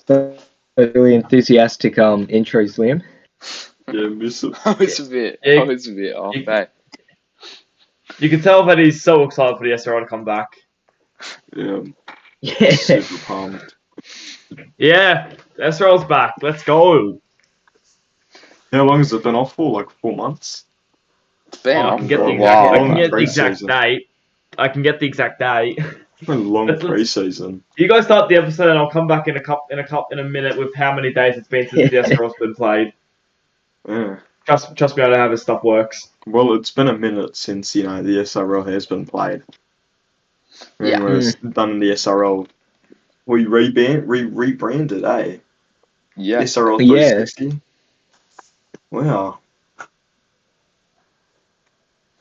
really enthusiastic intros, Liam. Yeah, miss it. I was a bit off, eh? You can tell that he's so excited for the SRL to come back. Yeah, Yeah. super pumped. Yeah, SRL's back. Let's go. How long has it been off for? Like 4 months? It's been I off can for get a the while. exact date. I can get the exact date. It's been a long Let's- pre-season. You guys start the episode, and I'll come back in a minute with how many days it's been since the SRL's been played. Yeah. Trust me, I know how this stuff works. Well, it's been a minute since, the SRL has been played. Yeah. When it was done the SRL. We rebranded, eh? Yeah. SRL Yeah. 360. Wow.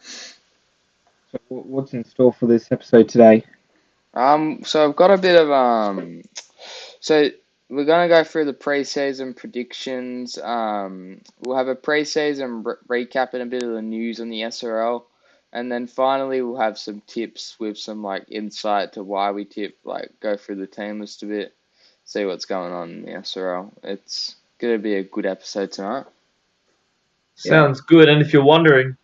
So what's in store for this episode today? So I've got a bit of so we're gonna go through the pre-season predictions. We'll have a pre-season recap and a bit of the news on the SRL, and then finally we'll have some tips with some like insight to why we tip. Like go through the team list a bit, see what's going on in the SRL. It's gonna be a good episode tonight. Sounds good. And if you're wondering,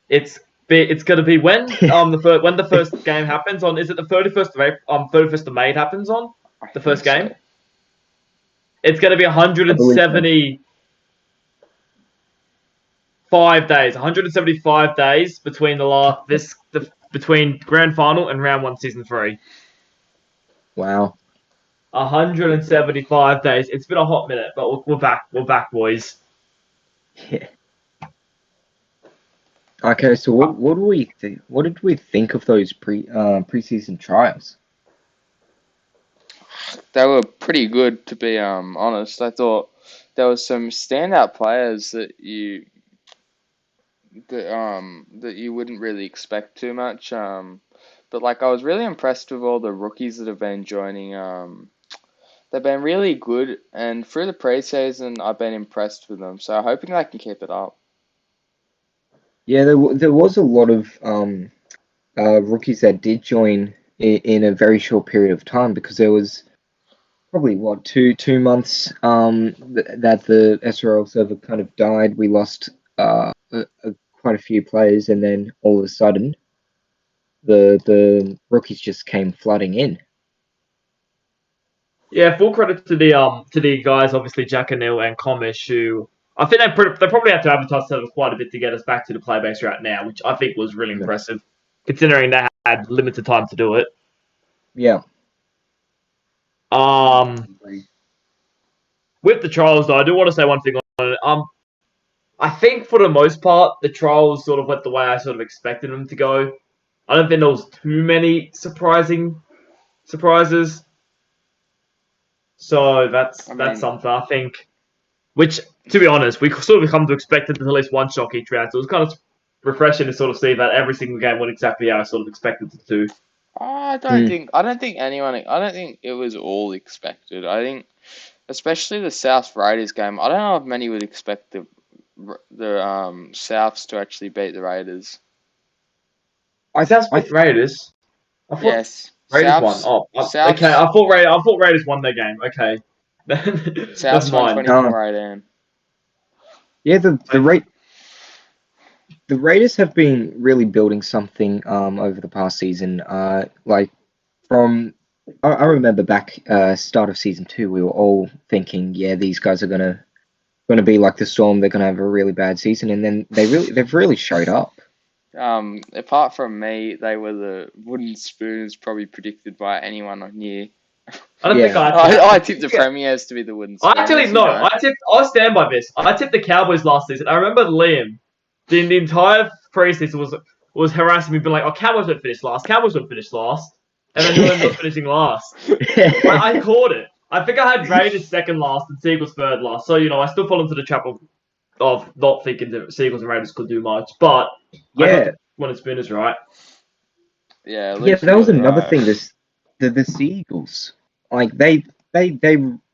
it's going to be when the first game happens on. Is it the 31st of April? 31st of May it happens on the first game. So. It's going to be 175 days. 175 days between between grand final and round 1 season 3. Wow. 175 days. It's been a hot minute, but we're back. We're back, boys. Yeah. Okay, so what do we think? What did we think of those preseason trials? They were pretty good, to be honest. I thought there was some standout players that you wouldn't really expect too much. But like I was really impressed with all the rookies that have been joining. They've been really good, and through the preseason, I've been impressed with them. So I'm hoping they can keep it up. Yeah, there was a lot of rookies that did join in a very short period of time, because there was probably two months that the SRL server kind of died. We lost quite a few players, and then all of a sudden the rookies just came flooding in. Yeah, full credit to the guys, obviously Jack Anil and Komish, who I think they probably had to advertise themselves quite a bit to get us back to the playbase right now, which I think was really impressive, considering they had limited time to do it. Yeah. With the trials though, I do want to say one thing on it. I think for the most part, the trials sort of went the way I sort of expected them to go. I don't think there was too many surprises. So that's something I think. Which, to be honest, we sort of come to expect it at least one shock each round. So it was kind of refreshing to sort of see that every single game went exactly how I sort of expected it to. I don't think it was all expected. I think, especially the South Raiders game, I don't know if many would expect the Souths to actually beat the Raiders. Souths beat Raiders. Yes. Raiders won. Oh, okay. I thought Raiders won their game. Okay. Souths won 24-18. Yeah, the Raiders have been really building something over the past season. Like from I remember back start of season 2, we were all thinking, yeah, these guys are gonna be like the Storm. They're gonna have a really bad season, and then they've really showed up. Apart from me, they were the wooden spoons probably predicted by anyone on here. I don't think I tipped the Premiers to be the wooden spoons. Actually, no. I stand by this. I tipped the Cowboys last season. I remember Liam, the entire preseason was harassing me, being like, "Oh, Cowboys won't finish last. Cowboys won't finish last," and then who ended up finishing last? I caught it. I think I had Raiders second last and Seagulls third last. So I still fall into the trap of not thinking that Seagulls and Raiders could do much. But yeah, when it's been is right. Yeah. That was another thing. The Seagulls, like they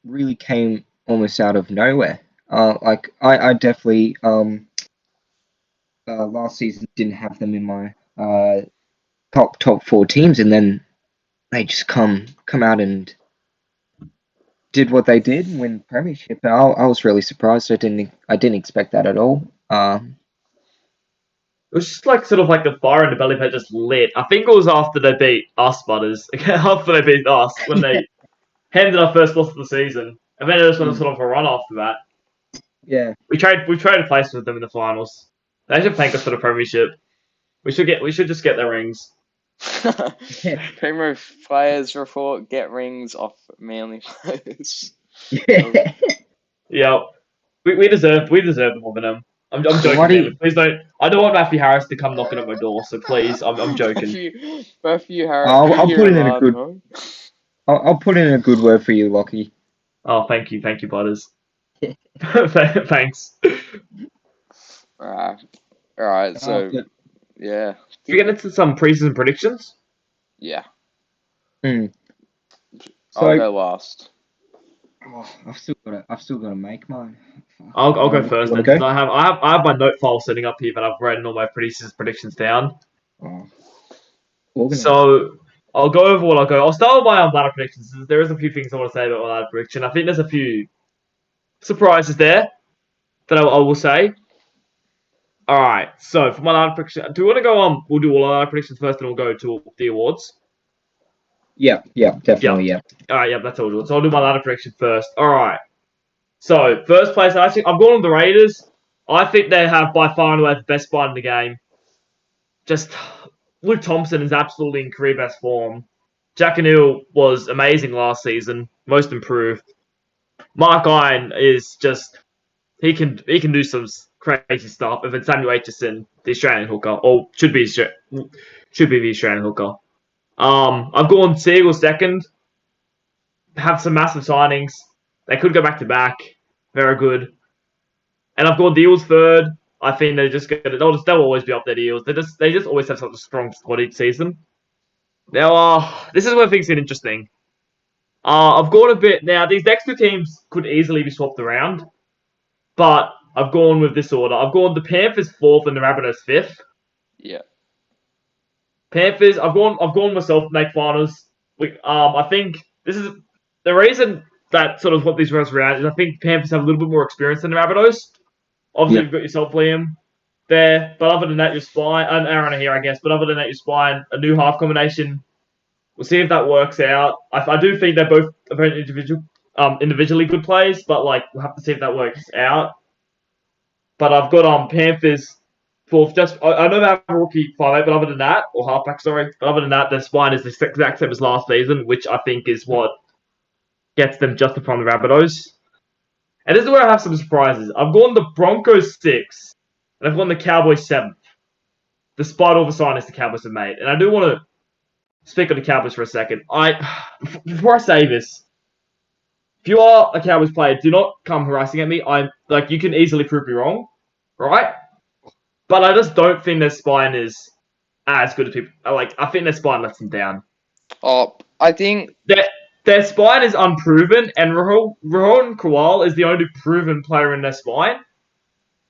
really came almost out of nowhere. Like I definitely last season didn't have them in my top 4 teams, and then they just come out and did what they did and win premiership. And I was really surprised. I didn't expect that at all. It was just like sort of like the fire in the belly pit just lit. I think it was after they beat us, Butters. After they beat us, when they handed our first loss of the season. And then it just went sort of a run after that. Yeah. We traded places with them in the finals. They should thank us for the premiership. We should just get their rings. Primo players report: get rings off Manly players. Yeah. Yeah, we deserve them more than them. I'm joking. Why do you- Manly. Please don't. I don't want Matthew Harris to come knocking at my door. So please, I'm joking. Matthew Harris. I'll put in a hard, good- no? I'll put in a good word for you, Lockie. Oh, thank you, Butters. Thanks. Alright, so but- yeah. Should we get into some preseason predictions? Yeah. So I'll go last. I've still got to make mine. I'll go first. You wanna Then. go? I have my note file sitting up here, but I've written all my preseason predictions down. Oh. Organized. So I'll go over what I'll go. I'll start with my ladder predictions. There is a few things I want to say about my ladder prediction. I think there's a few surprises there that I will say. All right. So for my ladder prediction, do we want to go on? We'll do all our ladder predictions first, and we'll go to the awards. Yeah, definitely, yeah. All right. Yeah, that's all we'll do. So I'll do my ladder prediction first. All right. So first place, I'm going on the Raiders. I think they have by far and away the best spine in the game. Just Luke Thompson is absolutely in career best form. Jack O'Neill was amazing last season, most improved. Mark Iron is just he can do some crazy stuff. If it's Samuel Aitchison, the Australian hooker, or should be the Australian hooker. I've gone Seagulls second. Have some massive signings. They could go back to back. Very good. And I've gone the Eels third. I think they're just gonna they'll always be up there. The Eels. They just always have such a strong squad each season. Now, this is where things get interesting. I've gone a bit now. These next two teams could easily be swapped around, but I've gone with this order. I've gone the Panthers fourth and the Rabbitohs fifth. Yeah. Panthers. I've gone myself to make finals. I think this is the reason that sort of what these results around is. I think Panthers have a little bit more experience than the Rabbitohs. Obviously, You've got yourself, Liam, there. But other than that, your spine, and Aaron here, I guess. But other than that, your spine, a new half combination. We'll see if that works out. I do think they're both very individually good players, but we'll have to see if that works out. But I've got Panthers fourth. Just I know they have a rookie 5'8", but other than that, or halfback, sorry. But other than that, their spine is the exact same as last season, which I think is what gets them just upon the Rabbitohs. And this is where I have some surprises. I've gone the Broncos 6th, and I've gone the Cowboys 7th, despite all the signings the Cowboys have made. And I do want to speak on the Cowboys for a second. Before I say this, if you are a Cowboys player, do not come harassing at me. You can easily prove me wrong, right? But I just don't think their spine is as good as people. I think their spine lets them down. I think Their spine is unproven, and Rohan Kowal is the only proven player in their spine.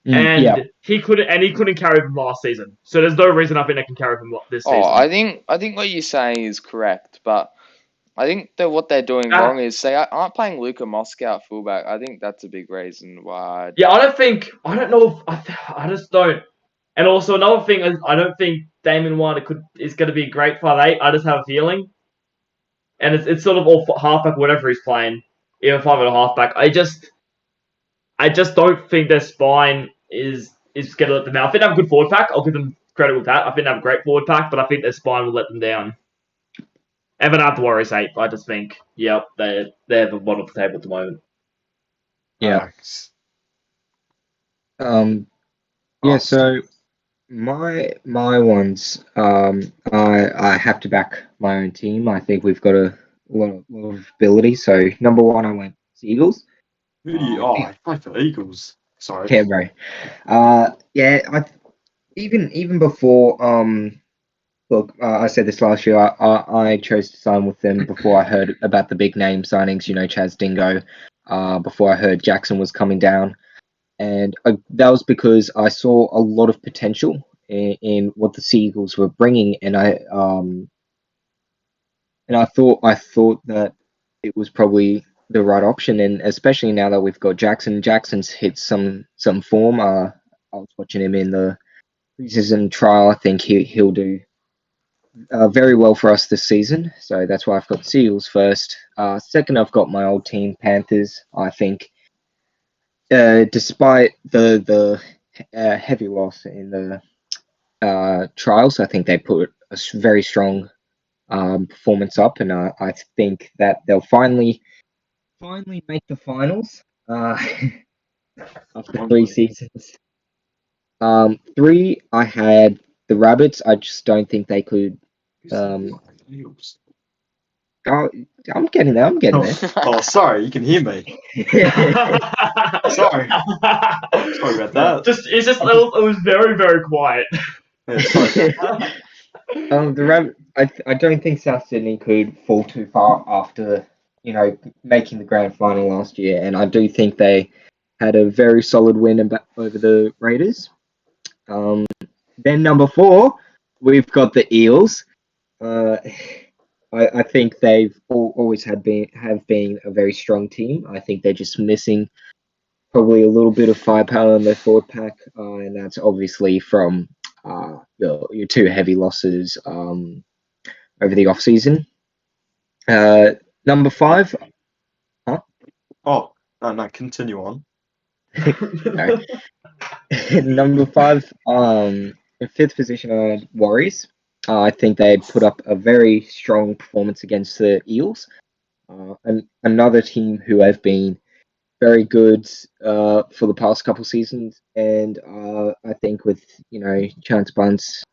And he couldn't carry them last season. So there's no reason I think they can carry them this season. I think what you're saying is correct, but I think that what they're doing wrong is they aren't playing Luka Moscow at fullback. I think that's a big reason why. Yeah, I just don't. And also another thing is I don't think Damon White is going to be a great 5'8". I just have a feeling. And it's sort of all halfback, whatever he's playing, even 5 and a halfback. I just don't think their spine is going to let them down. I think they have a good forward pack. I'll give them credit with that. I think they have a great forward pack, but I think their spine will let them down. And then I have to worry, I just think, they're the bottom of the table at the moment. Yeah. So my ones, I have to back my own team. I think we've got a lot of ability. So number one, I went Eagles. Who do you? I play for Eagles. Sorry. Canberra. Even before look, I said this last year. I chose to sign with them before I heard about the big name signings. Chaz Dingo. Before I heard Jackson was coming down. And that was because I saw a lot of potential in what the Seagulls were bringing, and I thought that it was probably the right option, and especially now that we've got Jackson. Jackson's hit some form. I was watching him in the preseason trial. I think he'll do very well for us this season. So that's why I've got Seals first. Second, I've got my old team Panthers. I think, despite the heavy loss in the trials, I think they put a very strong performance up, and I think that they'll finally make the finals after 3 seasons. Three, I had the Rabbits. I just don't think they could. Oh, I'm getting there. I'm getting there. Oh, sorry, you can hear me. Sorry. Sorry about that. It was very, very quiet. Yeah, sorry about that. The Rabbit. I don't think South Sydney could fall too far after making the grand final last year, and I do think they had a very solid win over the Raiders. Then number 4, we've got the Eels. I think they've always have been a very strong team. I think they're just missing probably a little bit of firepower in their forward pack, and that's obviously from your 2 heavy losses over the off season. Number 5. Oh, no, continue on. Number 5, in 5th position, I had Warriors. I think they put up a very strong performance against the Eels, and another team who have been very good for the past couple seasons. And I think with Chance Bunce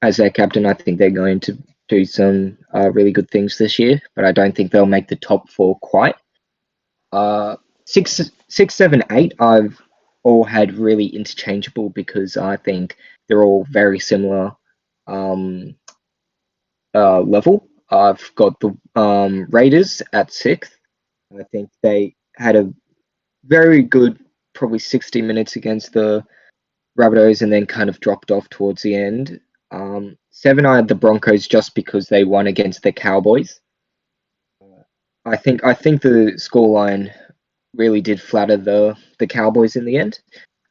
as their captain, I think they're going to do some really good things this year. But I don't think they'll make the top 4 quite. 6, 7, 8, I've all had really interchangeable because I think they're all very similar level. I've got the Raiders at 6th. I think they had a very good, probably 60 minutes against the Rabbitohs and then kind of dropped off towards the end. 7, I had the Broncos just because they won against the Cowboys. I think the scoreline really did flatter the Cowboys in the end.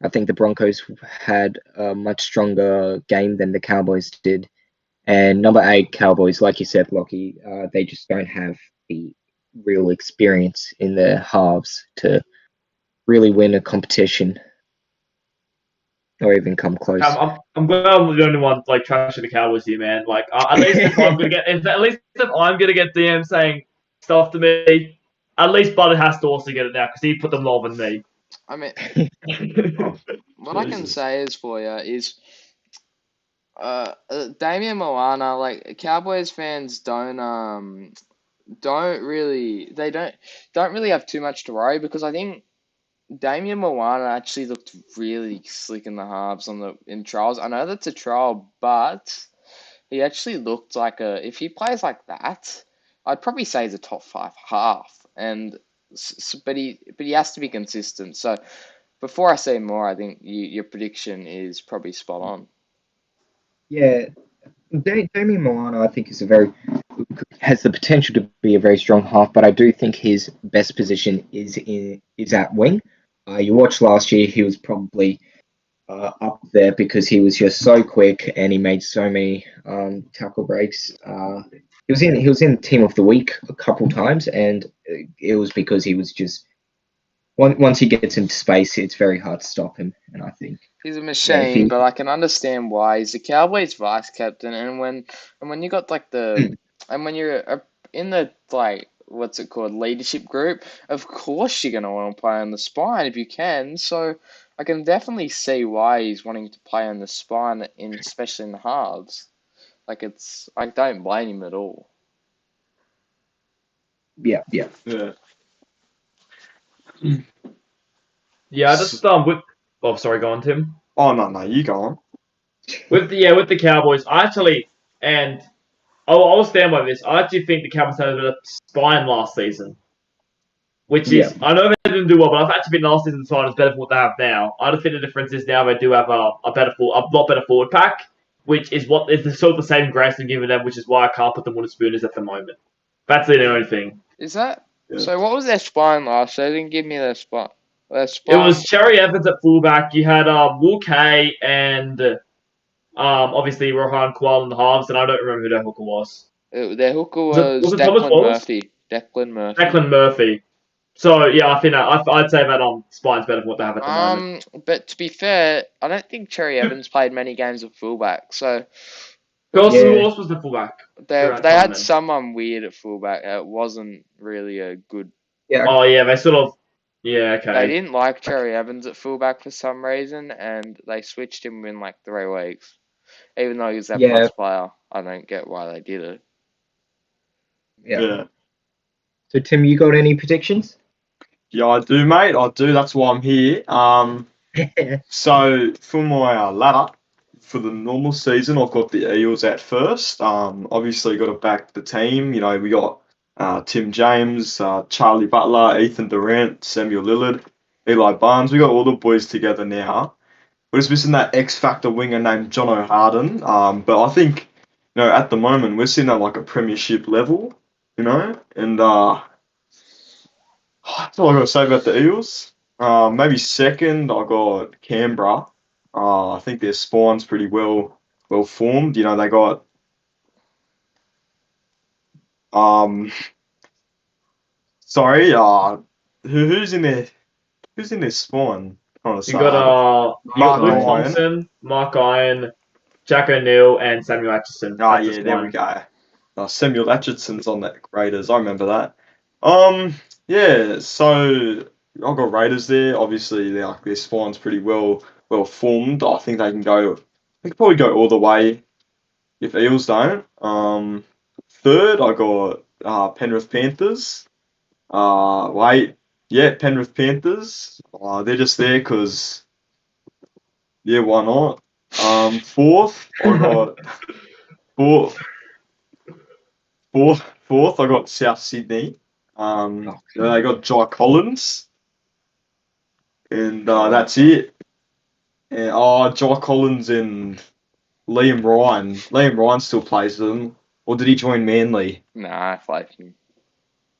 I think the Broncos had a much stronger game than the Cowboys did. And number 8, Cowboys, like you said, Lockie, they just don't have the real experience in their halves to really win a competition or even come close. I'm glad I'm the only one trashing the Cowboys here, man. At least if I'm gonna get DM saying stuff to me, at least Butter has to also get it now because he put them lower than me. I mean, what I can say is for you is, Damian Moana, Cowboys fans don't really have too much to worry because I think Damian Moana actually looked really slick in the halves in trials. I know that's a trial, but he actually looked like if he plays like that, I'd probably say he's a top 5 half. But he has to be consistent. So before I say more, I think your prediction is probably spot on. Yeah, Damian Moana, I think, has the potential to be a very strong half, but I do think his best position is at wing. You watched last year; he was probably up there because he was just so quick and he made so many tackle breaks. He was in Team of the Week a couple times, and it was because he was just once he gets into space, it's very hard to stop him. And I think he's a machine, but I can understand why. He's the Cowboys vice captain, and when you got and when you're in the what's it called, leadership group, of course you're gonna want to play on the spine if you can. So I can definitely see why he's wanting to play on the spine, especially in the halves. I don't blame him at all. Yeah. Yeah. Yeah, just with. Oh, sorry, go on, Tim. Oh no, you go on. With the Cowboys, I'll stand by this. I actually think the Cowboys had a bit of spine last season, which is I know they didn't do well, but I've actually been last season's spine is better than what they have now. I just think the difference is now they do have a lot better forward pack, which is what is sort of the same grace I'm giving them, which is why I can't put them on the Spooners at the moment. That's the only thing. Is that Yeah. So what was their spine last? They didn't give me their spine. Their It spine. was Cherry Evans at fullback. You had Will Kay and obviously Rohan Kual in the halves, and I don't remember who their hooker was. Their hooker Was was it Thomas Declan Wallace? Murphy. Declan Murphy. Declan Murphy. So yeah, I think I'd say that Spine's better than what they have at the moment. But to be fair, I don't think Cherry Evans played many games of fullback. So Who Yeah. else was the fullback? they Throughout they time had then. someone weird at fullback. It wasn't really a good. Yeah. Oh yeah, they sort of. Yeah, They okay. didn't like Cherry Evans at fullback for some reason, and they switched him in like 3 weeks. Even though he's their Yeah. plus player, I don't get why they did it. Yeah. So Tim, you got any predictions? Yeah, I do, mate. I do. That's why I'm here. So for my ladder for the normal season, I've got the Eels at first. Obviously got to back the team. You know, we got Tim James, Charlie Butler, Ethan Durant, Samuel Lillard, Eli Barnes. We got all the boys together now. We're just missing that X Factor winger named John O'Harden. But I think, you know, at the moment we're sitting at like a premiership level. You know, and that's all I got to say about the Eels. Maybe second, I got Canberra. I think their spawn's pretty well formed. You know, they got sorry, who's in their spawn? Trying to You say. got Mark Luke Ryan. Thompson, Mark Iron, Jack O'Neill, and Samuel Atchison. Oh That's the yeah, there we spine. go. Samuel Atchison's on that Raiders. I remember that. Yeah. So I've got Raiders there. Obviously, their spawn's pretty well formed. I think they can go. They can probably go all the way if Eels don't. Third, I got Penrith Panthers. Penrith Panthers. They're just there because yeah, why not? Fourth, I got fourth. Fourth, I got South Sydney. They got Jai Collins, and that's it. And Jai Collins and Liam Ryan. Liam Ryan still plays for them, or did he join Manly? Nah, I flagged him.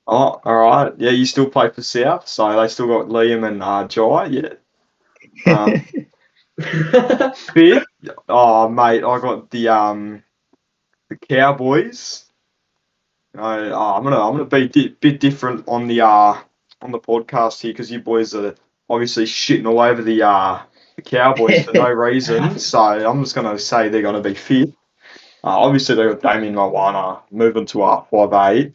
Oh, all right. Yeah, you still play for South, so they still got Liam and Jai. Yeah. Fifth, oh mate, I got the Cowboys. I'm gonna be bit different on the podcast here because you boys are obviously shitting all over the Cowboys for no reason. So I'm just gonna say they're gonna be fifth. Obviously they got Damien Moana moving to 5'8",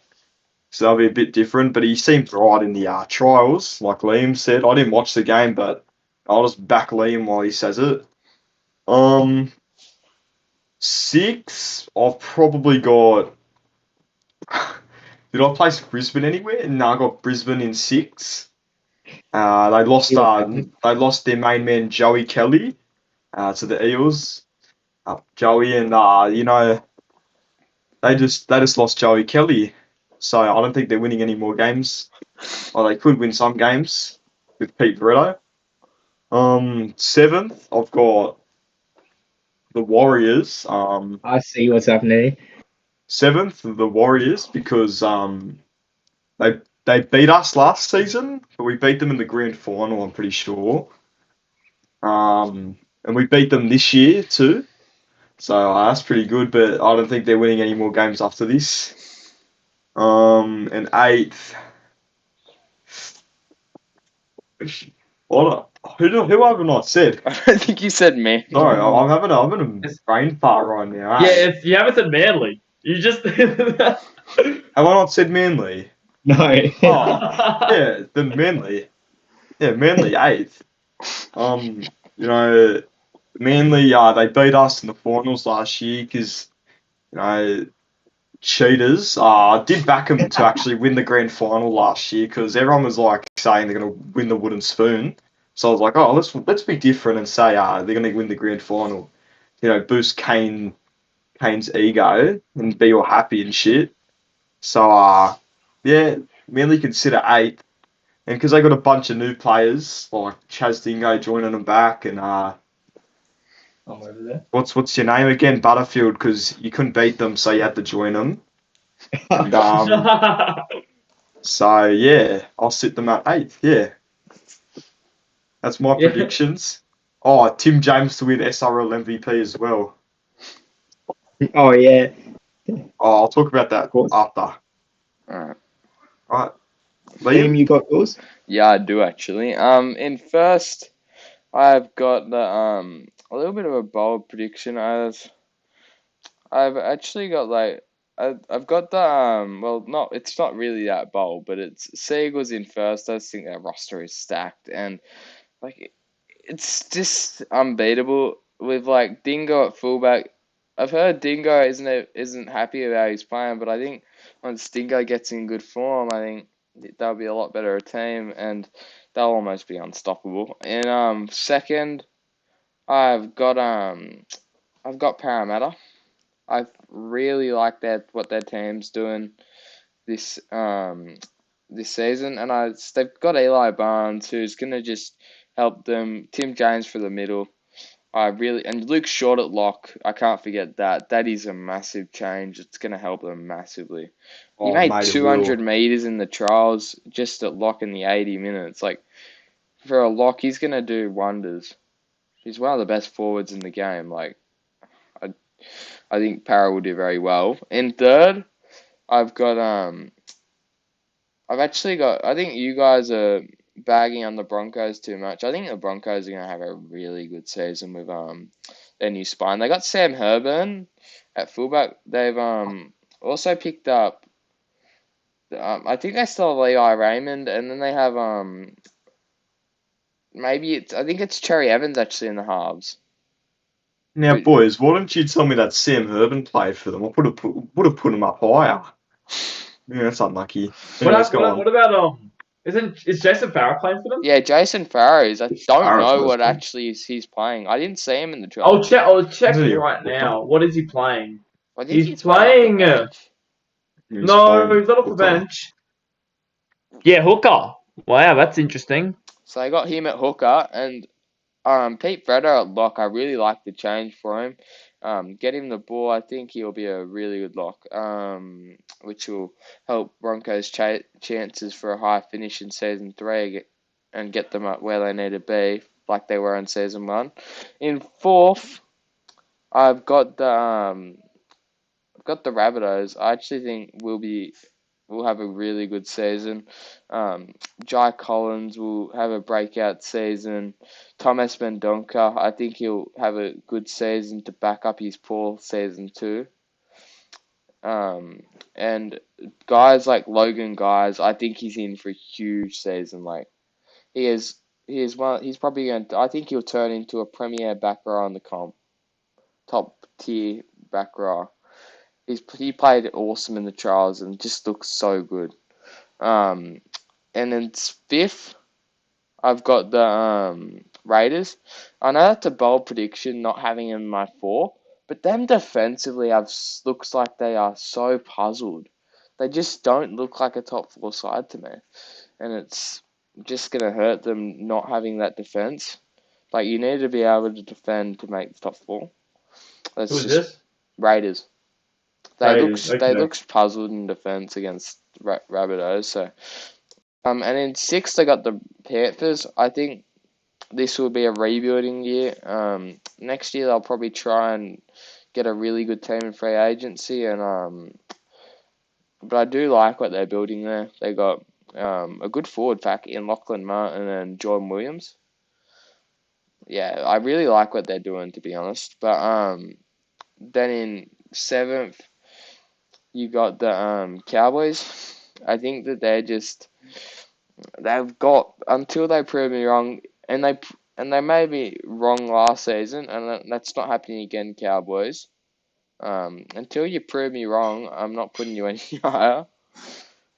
so that'll be a bit different. But he seemed right in the trials, like Liam said. I didn't watch the game, but I'll just back Liam while he says it. Six, I've probably got. Did I place Brisbane anywhere? No, I got Brisbane in 6. They lost their main man Joey Kelly to the Eels. Joey and you know they just lost Joey Kelly, so I don't think they're winning any more games. Or they could win some games with Pete Veretto. Seventh, I've got the Warriors. I see what's happening. Seventh, the Warriors, because they beat us last season, but we beat them in the grand final, I'm pretty sure. And we beat them this year too. So that's pretty good, but I don't think they're winning any more games after this. And eighth, who haven't I said? I don't think you said me. Sorry, I'm having a brain fart right now. Yeah, if you haven't said Manly, you just. Have I not said Manly? No. Oh, yeah, the Manly. Yeah, Manly 8th. You know, Manly, they beat us in the finals last year because, you know, cheaters. I did back them to actually win the grand final last year because everyone was like saying they're going to win the wooden spoon. So I was like, oh, let's be different and say they're going to win the grand final. You know, boost Kane's ego and be all happy and shit. So, yeah, Manly can sit at 8th. And because they got a bunch of new players, like Chaz Dingo joining them back, and I'm over there. what's your name again? Butterfield, because you couldn't beat them, so you had to join them. And So yeah, I'll sit them at 8th. Yeah, that's my Yeah. predictions. Oh, Tim James to win SRL MVP as well. Oh yeah, Oh, I'll talk about of that course. after. Alright. Right, Liam, Liam. you got yours? Yeah, I do actually. In first, I've got the a little bit of a bold prediction. I've actually got I've got the well, not it's not really that bold, but it's Seagulls in first. I just think their roster is stacked, and like it's just unbeatable with like Dingo at fullback. I've heard Dingo isn't happy about his playing, but I think once Dingo gets in good form, I think they'll be a lot better a team, and they'll almost be unstoppable. And second, I've got Parramatta. I really like what their team's doing this this season, and they've got Eli Barnes who's gonna just help them. Tim James for the middle. And Luke Short at lock. I can't forget that. That is a massive change. It's gonna help them massively. He Oh, made mate, it 200 will. meters in the trials just at lock in the 80 minutes. Like for a lock, he's gonna do wonders. He's one of the best forwards in the game. Like I, I think Para will do very well. In third, I've got I've actually got. I think you guys are bagging on the Broncos too much. I think the Broncos are gonna have a really good season with their new spine. They got Sam Herburn at fullback. They've also picked up. I think they still have Levi Raymond, and then they have maybe it's. I think it's Cherry Evans actually in the halves. Now, boys, why don't you tell me that Sam Herban played for them? I would have put him up higher. Yeah, that's unlucky. Anyways, go on. What about is Jason Farah playing for them? Yeah, Jason Farrows. I don't Farah know plays what for them. actually he's playing. I didn't see him in the trial. I'll check Yeah, right what now. the- What is he playing? I think He's playing playing. off the bench. He's No, playing he's not off the hooker. bench. Yeah, hooker. Wow, that's interesting. So I got him at hooker, and Pete Freddo at lock. I really like the change for him. Get him the ball. I think he'll be a really good lock. Which will help Broncos' chances for a high finish in season 3 and get them up where they need to be, like they were in season 1. In fourth, I've got the Rabbitohs. I actually think we'll have a really good season. Jai Collins will have a breakout season. Thomas Mendonca, I think he'll have a good season to back up his poor season too. And guys like Logan Guys, I think he's in for a huge season. Like he's probably going to, I think he'll turn into a premier back row on the comp. Top tier back row. He played awesome in the trials and just looks so good. And then fifth, I've got the Raiders. I know that's a bold prediction, not having him in my 4, but them defensively looks like they are so puzzled. They just don't look like a top 4 side to me, and it's just gonna hurt them not having that defense. Like you need to be able to defend to make the top 4. That's Who's just this? Raiders. Raiders, They okay. looks puzzled in defense against Rabbitohs. So, and in 6th they got the Panthers. I think this will be a rebuilding year. Next year they'll probably try and get a really good team in free agency, and but I do like what they're building there. They got a good forward pack in Lachlan Martin and Jordan Williams. Yeah, I really like what they're doing, to be honest. But then in 7th you got the Cowboys. I think that they've got until they prove me wrong, and they made me wrong last season, and that's not happening again, Cowboys. Until you prove me wrong, I'm not putting you any higher.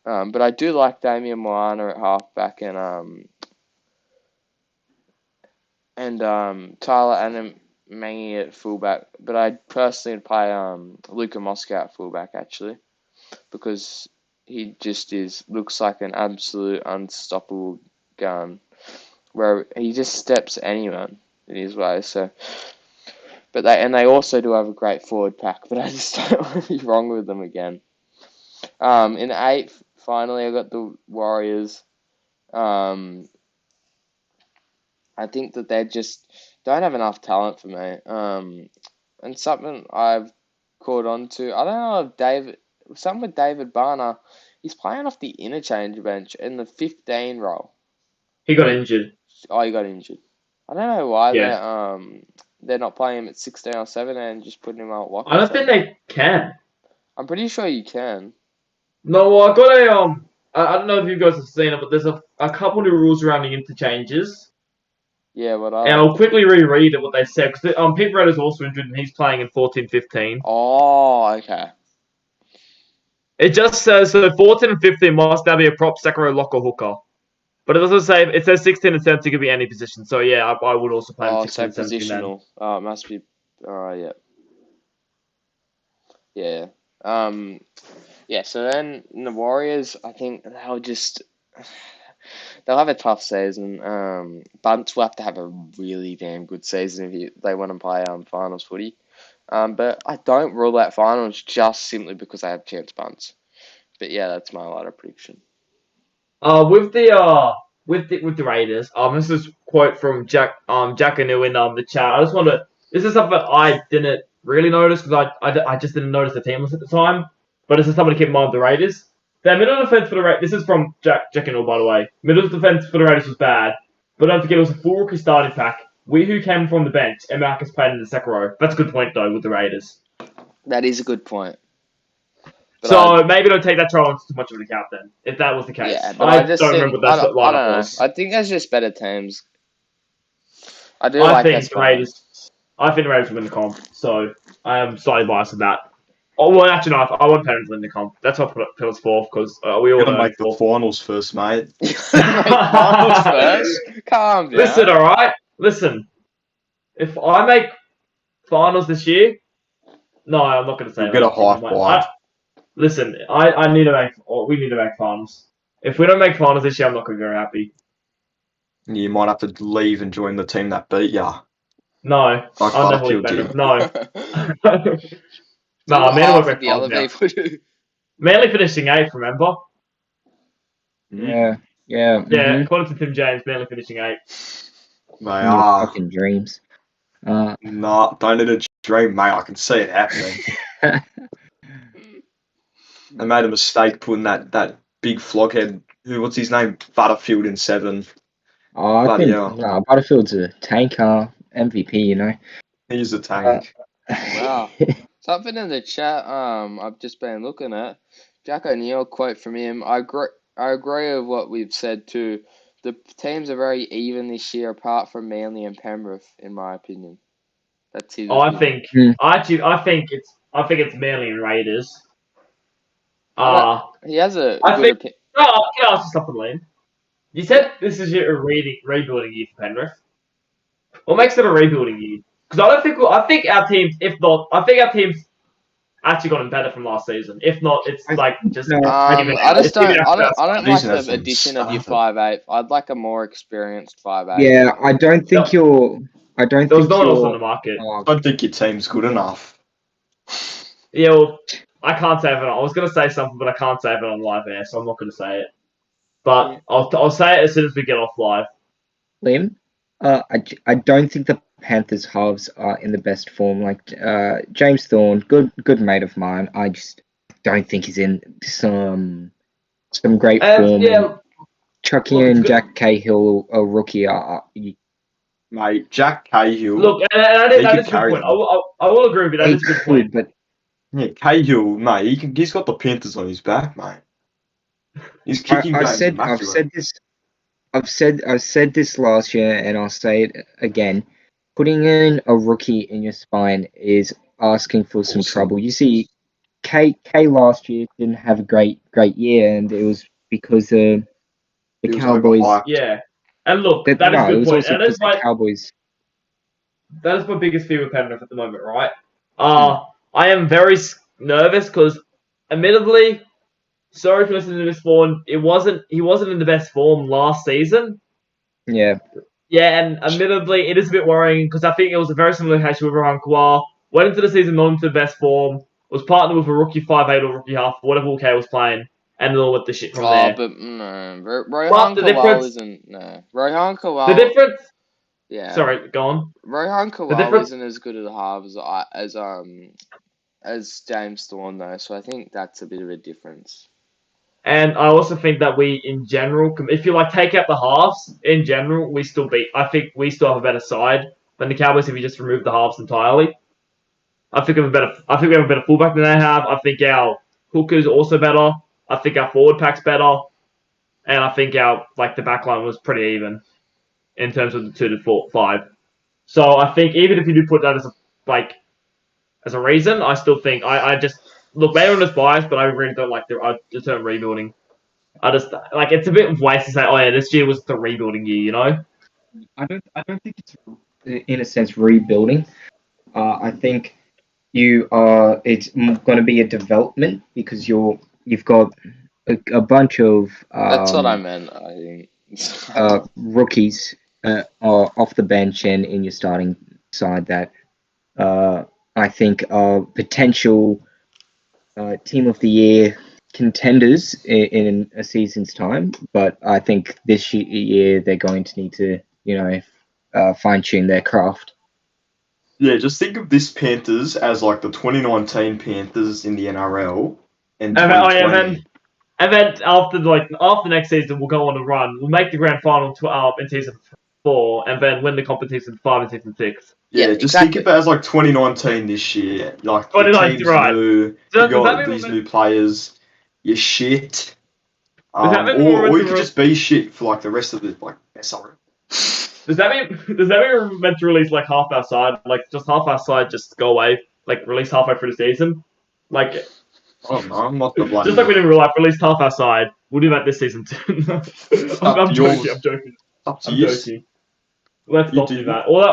But I do like Damian Moana at halfback and Tyler Anamangi at fullback. But I personally would play Luka Moscow at fullback actually, because he just looks like an absolute unstoppable gun, where he just steps anyone in his way. So, but they also do have a great forward pack, but I just don't want to be wrong with them again. In 8th, finally, I got the Warriors. I think that they just don't have enough talent for me. And something I've caught on to, I don't know if something with David Barner, he's playing off the interchange bench in the 15 role. He got injured. Oh, he got injured. I don't know why Yeah. they're not playing him at 16 or 17 and just putting him out lock. I don't think they can. I'm pretty sure you can. No, well, I got a I don't know if you guys have seen it, but there's a couple new rules around the interchanges, Yeah, what and are I'll quickly reread it what they said because Pete Redder's also injured and he's playing in 14-15. Oh, okay. It just says so 14 and 15 must now be a prop, second row, lock, or hooker. But it doesn't say, it says 16 and 17 could be any position. So yeah, I would also play Oh, 16 so and 17 then. positional. Oh, it must be. Yeah. Yeah. Yeah, so then the Warriors, I think they'll have a tough season. Bunts will have to have a really damn good season if they want to play finals footy. But I don't rule out finals just simply because I have chance bunts. But yeah, that's my lighter prediction. With the Raiders, this is a quote from Jack Anu in the chat. I just want to. This is something I didn't really notice because I just didn't notice the team list at the time. But this is something to keep in mind with the Raiders. Their middle defense for the Raiders. This is from Jack Anu, by the way. Middle defense for the Raiders was bad, but don't forget it was a full rookie starting pack. We who came from the bench, and Marcus played in the second row. That's a good point though with the Raiders. That is a good point. But So maybe don't take that trial into too much of an account then, if that was the case. Yeah, but I just don't think, remember what that I don't lineup know. was. I think there's just better teams. I do I like think that. the Raiders. I think the Raiders will win the comp, so I am slightly biased with that. Oh well, actually no. I want Penrith to win the comp. That's why I put us fourth because we all Gotta know make the finals first, mate. Make finals first. Calm down. Listen, all right. Listen, if I make finals this year, no, I'm not going to say You'll that. get a high five. Listen, I need to make. Or we need to make finals. If we don't make finals this year, I'm not going to be very happy. You might have to leave and join the team that beat ya. No, Like I'll never leave Butterfield Penrith. No. No, Half Manly of won't the make other finals now. people do. Manly finishing 8th, remember? Yeah. Yeah, mhm. according to Tim James, Manly finishing 8th. They In your are. fucking dreams. Nah, don't need a dream, mate. I can see it happening. They made a mistake putting that big floghead. What's his name? Butterfield in 7. I Bloody think hell. Butterfield's a tanker, MVP, you know. He's a tank. Wow. Something in the chat. I've just been looking at Jack O'Neill quote from him. I agree with what we've said too. The teams are very even this year, apart from Manly and Penrith, in my opinion. That's his. I opinion. think I think it's Manly and Raiders. He has a I good think- opinion. No, can I ask you something, Liam? You said this is your rebuilding year for Penrith. What makes it a rebuilding year? Because I think our teams, if not, I think our teams actually gotten better from last season. If not, it's like just. No, I it's don't even like Season the hasn't addition of your started. 5'8". I'd like a more experienced 5'8". Yeah, I don't think you're. I don't There was think no one else on you're. the market. I don't think your team's good enough. Yeah, well, I can't say it. I was going to say something, but I can't say it on live air, so I'm not going to say it. But I'll say it as soon as we get off live. Liam, I don't think the Panthers halves are in the best form. Like James Thorne, good mate of mine. I just don't think he's in some great form. Yeah, Chucky Look, it's and good. Jack Cahill, a rookie, Mate, Jack Cahill. look, and that He is could a good carry point. them. I will agree with you. That he is a good could, point. but Yeah, Cahill, mate, he's got the Panthers on his back, mate. His kicking I've game's said immaculate. this. I've said this last year, and I'll say it again. Putting in a rookie in your spine is asking for some Awesome. trouble. You see, K last year didn't have a great year, and it was because the He was Cowboys. overhyped. Yeah, and look, That, that is no, a it good was point. also And because the Cowboys. that is my biggest fear with Penrith at the moment, right? I am very nervous because, admittedly, sorry for listening to this one. He wasn't in the best form last season. Yeah, Yeah, and admittedly, it is a bit worrying because I think it was a very similar case with Rohan Kawar. Went into the season not into the best form, was partnered with a rookie 5'8" or rookie half, whatever UK was playing, and then with the shit from Oh, there. but no, But Rohan the Kowal difference- isn't. No, Rohan Kowal. The difference. Yeah. Sorry, go on. Rohan Kowal difference- isn't as good at halves as James Thorne though, so I think that's a bit of a difference. And I also think that we, in general, if you like take out the halves, in general, we still beat. I think we still have a better side than the Cowboys if you just remove the halves entirely. I think we have a better fullback than they have. I think our hooker's also better. I think our forward pack's better, and I think our the back line was pretty even in terms of the 2 to 4, 5. So I think even if you do put that as a reason, I still think I just look. Maybe I'm just biased, but I really don't like the term rebuilding. I just it's a bit waste to say, oh yeah, this year was the rebuilding year, you know? I don't think it's in a sense rebuilding. I think it's going to be a development because you've got a bunch of That's what I meant. I think. rookies are off the bench and in your starting side that I think are potential team of the year contenders in a season's time. But I think this year they're going to need to, fine tune their craft. Yeah, just think of this Panthers as like the 2019 Panthers in the NRL and 2020. And then after next season, we'll go on a run. We'll make the grand final in season 4, and then win the competition 5 and 6 and 6. Yeah, Yeah, just exactly. think of it as like 2019 this year. Like the 2019, team's right. new, Does you got that mean these we're new players. You're shit. Does that mean we're Or meant you to could just be shit for like the rest of the SRM. Does that mean we're meant to release half our side, just half our side, just go away, release halfway through the season, Oh no, I'm not the bloody. just like we did in real life, released half our side. We'll do that this season too. I'm joking. Up to you. Let's You not do do that. All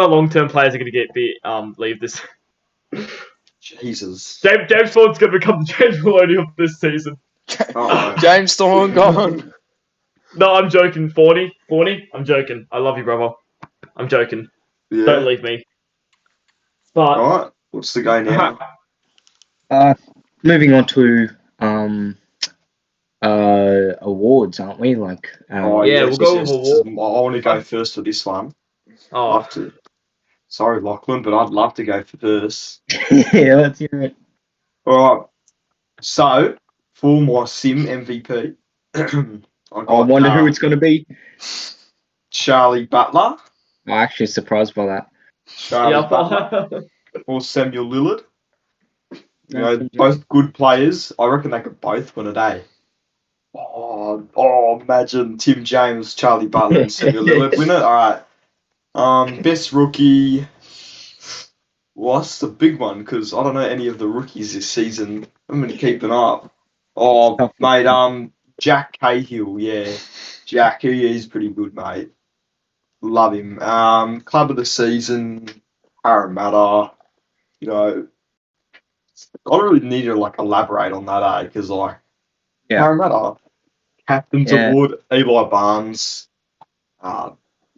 our long-term players are going to leave this. Jesus. James Ford's going to become the James Maloney of this season. Oh, James Thorne gone. No, I'm joking. 40, I'm joking. I love you, brother. I'm joking. yeah. Don't leave me. But Alright, what's the go now? Moving on to awards, aren't we? Oh, yeah, yes, we'll go yes. with award. I want to go first for this one. Oh, Love to. Sorry, Lachlan, but I'd love to go first. yeah, let's hear it. Alright, so for my Sim MVP, I wonder who it's going to be. Charlie Butler. I'm actually surprised by that. Charlie Butler or Samuel Lillard. You know, both good players. I reckon they could both win a day. Oh, imagine Tim James, Charlie Butler, and Samuel Lillard win it. All right. Best rookie. Well, that's the big one because I don't know any of the rookies this season. I'm going to keep an eye up. Oh, mate, Jack Cahill, yeah. Jack, he is pretty good, mate. Love him. Club of the season, Parramatta. You know, I don't really need to elaborate on that, because Yeah. Parramatta, Captain's Award, Eli Barnes,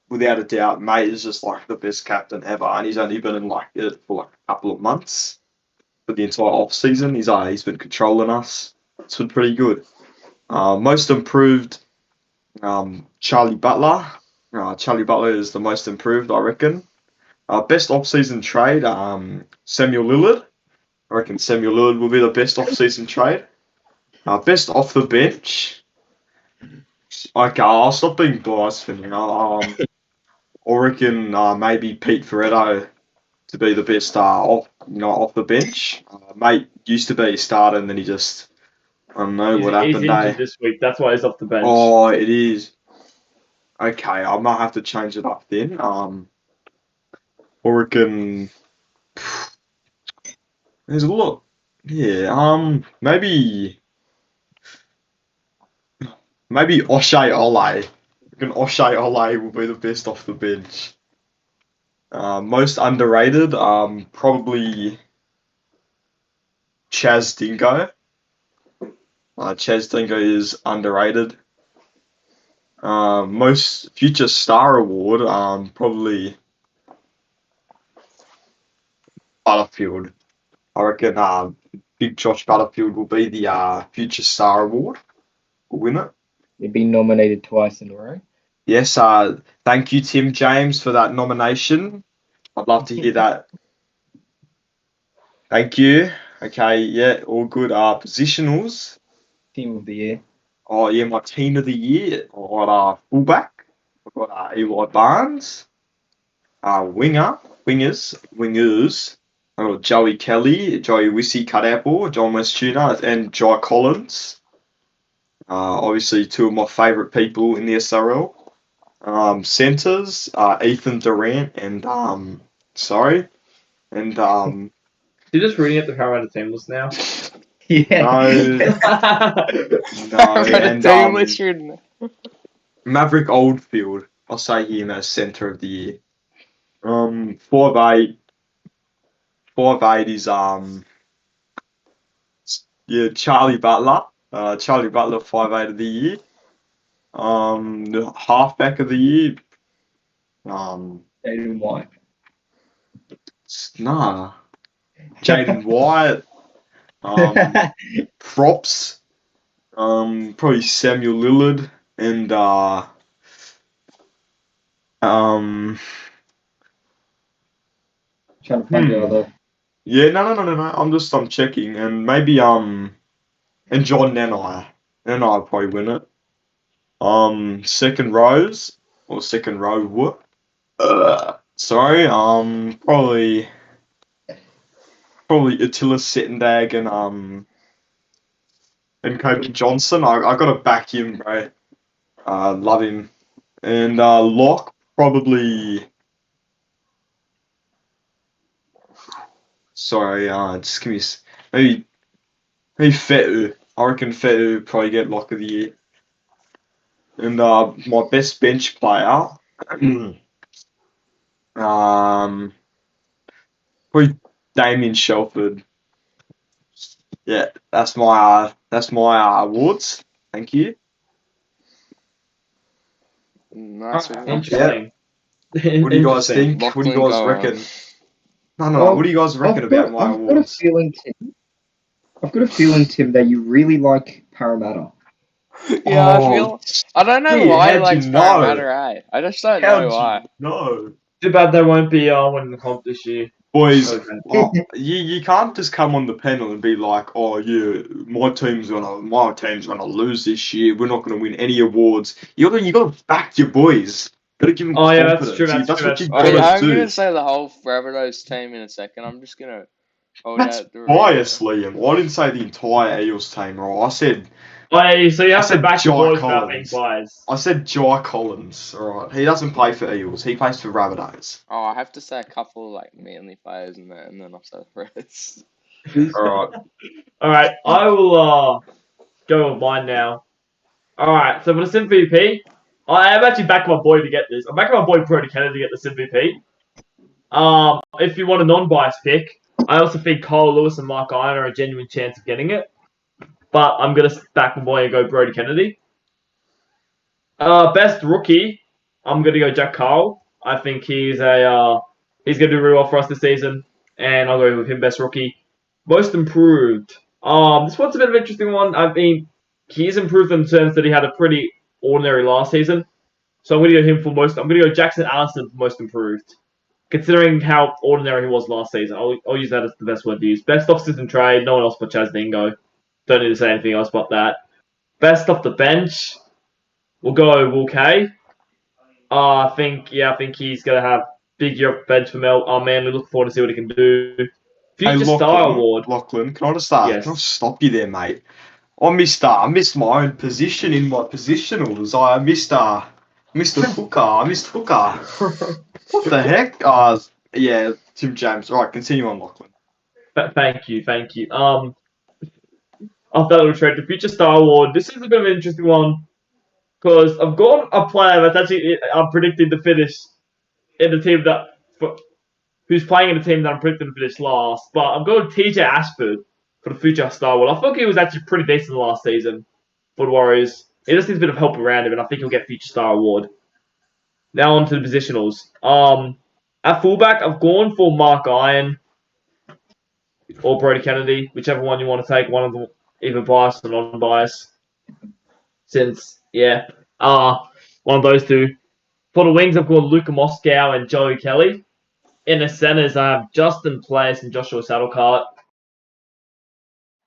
without a doubt, mate is just the best captain ever, and he's only been in it for a couple of months. For the entire off season, he's been controlling us. It's been pretty good. Most improved, Charlie Butler. Charlie Butler is the most improved, I reckon. Best off season trade, Samuel Lillard. I reckon Samuel Lillard will be the best off-season trade. Best off the bench. Okay, I'll stop being biased for now. I reckon maybe Pete Ferretto to be the best off the bench. Mate used to be a starter and then he just I don't know what happened. He's injured this week. That's why he's off the bench. Oh, it is. Okay, I might have to change it up then. I reckon. There's a lot. Yeah, maybe O'Shea Ole. I reckon O'Shea Ole will be the best off the bench. Most underrated, probably Chaz Dingo. Chaz Dingo is underrated. Most future star award, probably Butterfield. I reckon Big Josh Butterfield will be the Future Star Award. Will win it. They've been nominated twice in a row. Yes, thank you, Tim James, for that nomination. I'd love to hear that. Thank you. Okay, yeah, all good. Positionals. Team of the year. Oh, yeah, my team of the year. I got fullback. I've got Eli Barnes. Wingers. I've got Joey Kelly, Joey Wissy Cutout, John West Tuna, and Jai Collins. Obviously, two of my favourite people in the SRL. Centres, Ethan Durant and You're just reading out the Parramatta team list now. Yeah. no, Maverick Oldfield. I'll say him as centre of the year. 5'8". 5'8" is Charlie Butler. Charlie Butler 5'8" of the year. The halfback of the year. Jaden White. Nah. Jaden White. Props. Probably Samuel Lillard and Trying to find the other. yeah, no. I'm checking, and maybe and John Nanai. Nanai will probably win it. Second row. Sorry. Probably Attila Settendag and Kobe Johnson. I gotta back him, bro. Love him. And lock probably. Sorry, just give me maybe Fetu. I reckon Fetu probably get lock of the year. And my best bench player, probably Damien Shelford. Yeah, that's my awards. Thank you. Nice. Interesting. What do you guys think? What do you guys reckon? No. What do you guys reckon about my awards? I've got a feeling, Tim, that you really like Parramatta. Yeah, I don't know why he likes know? Parramatta, right? I just don't know why. No. Too bad they won't be winning the comp this year. Boys, Okay. you can't just come on the panel and be like, oh yeah, my team's gonna lose this year. We're not gonna win any awards. You gotta back your boys. You gotta give them confidence. That's true. That's what you Okay, gotta I'm do. gonna say the whole Rabbitohs team in a second. I'm just gonna hold That's out the bias, Liam. I didn't say the entire Eels team, right? I said So you have to back your Jai boys without being Collins. biased. I said Jai Collins, alright. He doesn't play for Eels, he plays for Rabbitohs. Oh, I have to say a couple like Manly players and then I'll say the rest. Alright. Alright, I will go with mine now. Alright, so for the MVP, I am actually backing my boy to get this. I'm backing my boy Brody Kennedy to get this MVP. If you want a non-biased pick, I also think Kyle Lewis and Mark Iron are a genuine chance of getting it. But I'm going to back my boy and go Brody Kennedy. Best rookie, I'm going to go Jack Carl. I think he's going to do really well for us this season. And I'll go with him best rookie. Most improved. This one's a bit of an interesting one. I mean, he's improved in terms that he had a pretty ordinary last season. So I'm going to go him for most. I'm going to go Jackson Allison for most improved. Considering how ordinary he was last season, I'll use that as the best word to use. Best off-season trade, no one else but Chaz Dingo. Don't need to say anything else about that. Best off the bench, we'll go Will Kay. I think he's going to have big year off the bench for Manly. Look forward to see what he can do. Future Star Award. Lachlan, can I just can I stop you there, mate? I missed my own position in my positionals. I missed Hooker. I missed Hooker. What the heck? Yeah, Tim James. All right, continue on, Lachlan. Thank you. After that little trade, the Future Star Award. This is a bit of an interesting one because I've got a player that's actually I'm predicting to finish in the team who's playing in the team that I'm predicting to finish last. But I'm going TJ Ashford for the Future Star Award. I thought he was actually pretty decent last season for the Warriors. He just needs a bit of help around him, and I think he'll get Future Star Award. Now on to the positionals. At fullback, I've gone for Mark Iron. or Brody Kennedy, whichever one you want to take. One of them, either biased or non-biased. Since one of those two. For the wings, I've got Luka Moscow and Joey Kelly. In the centers, I have Justin Place and Joshua Saddlecart.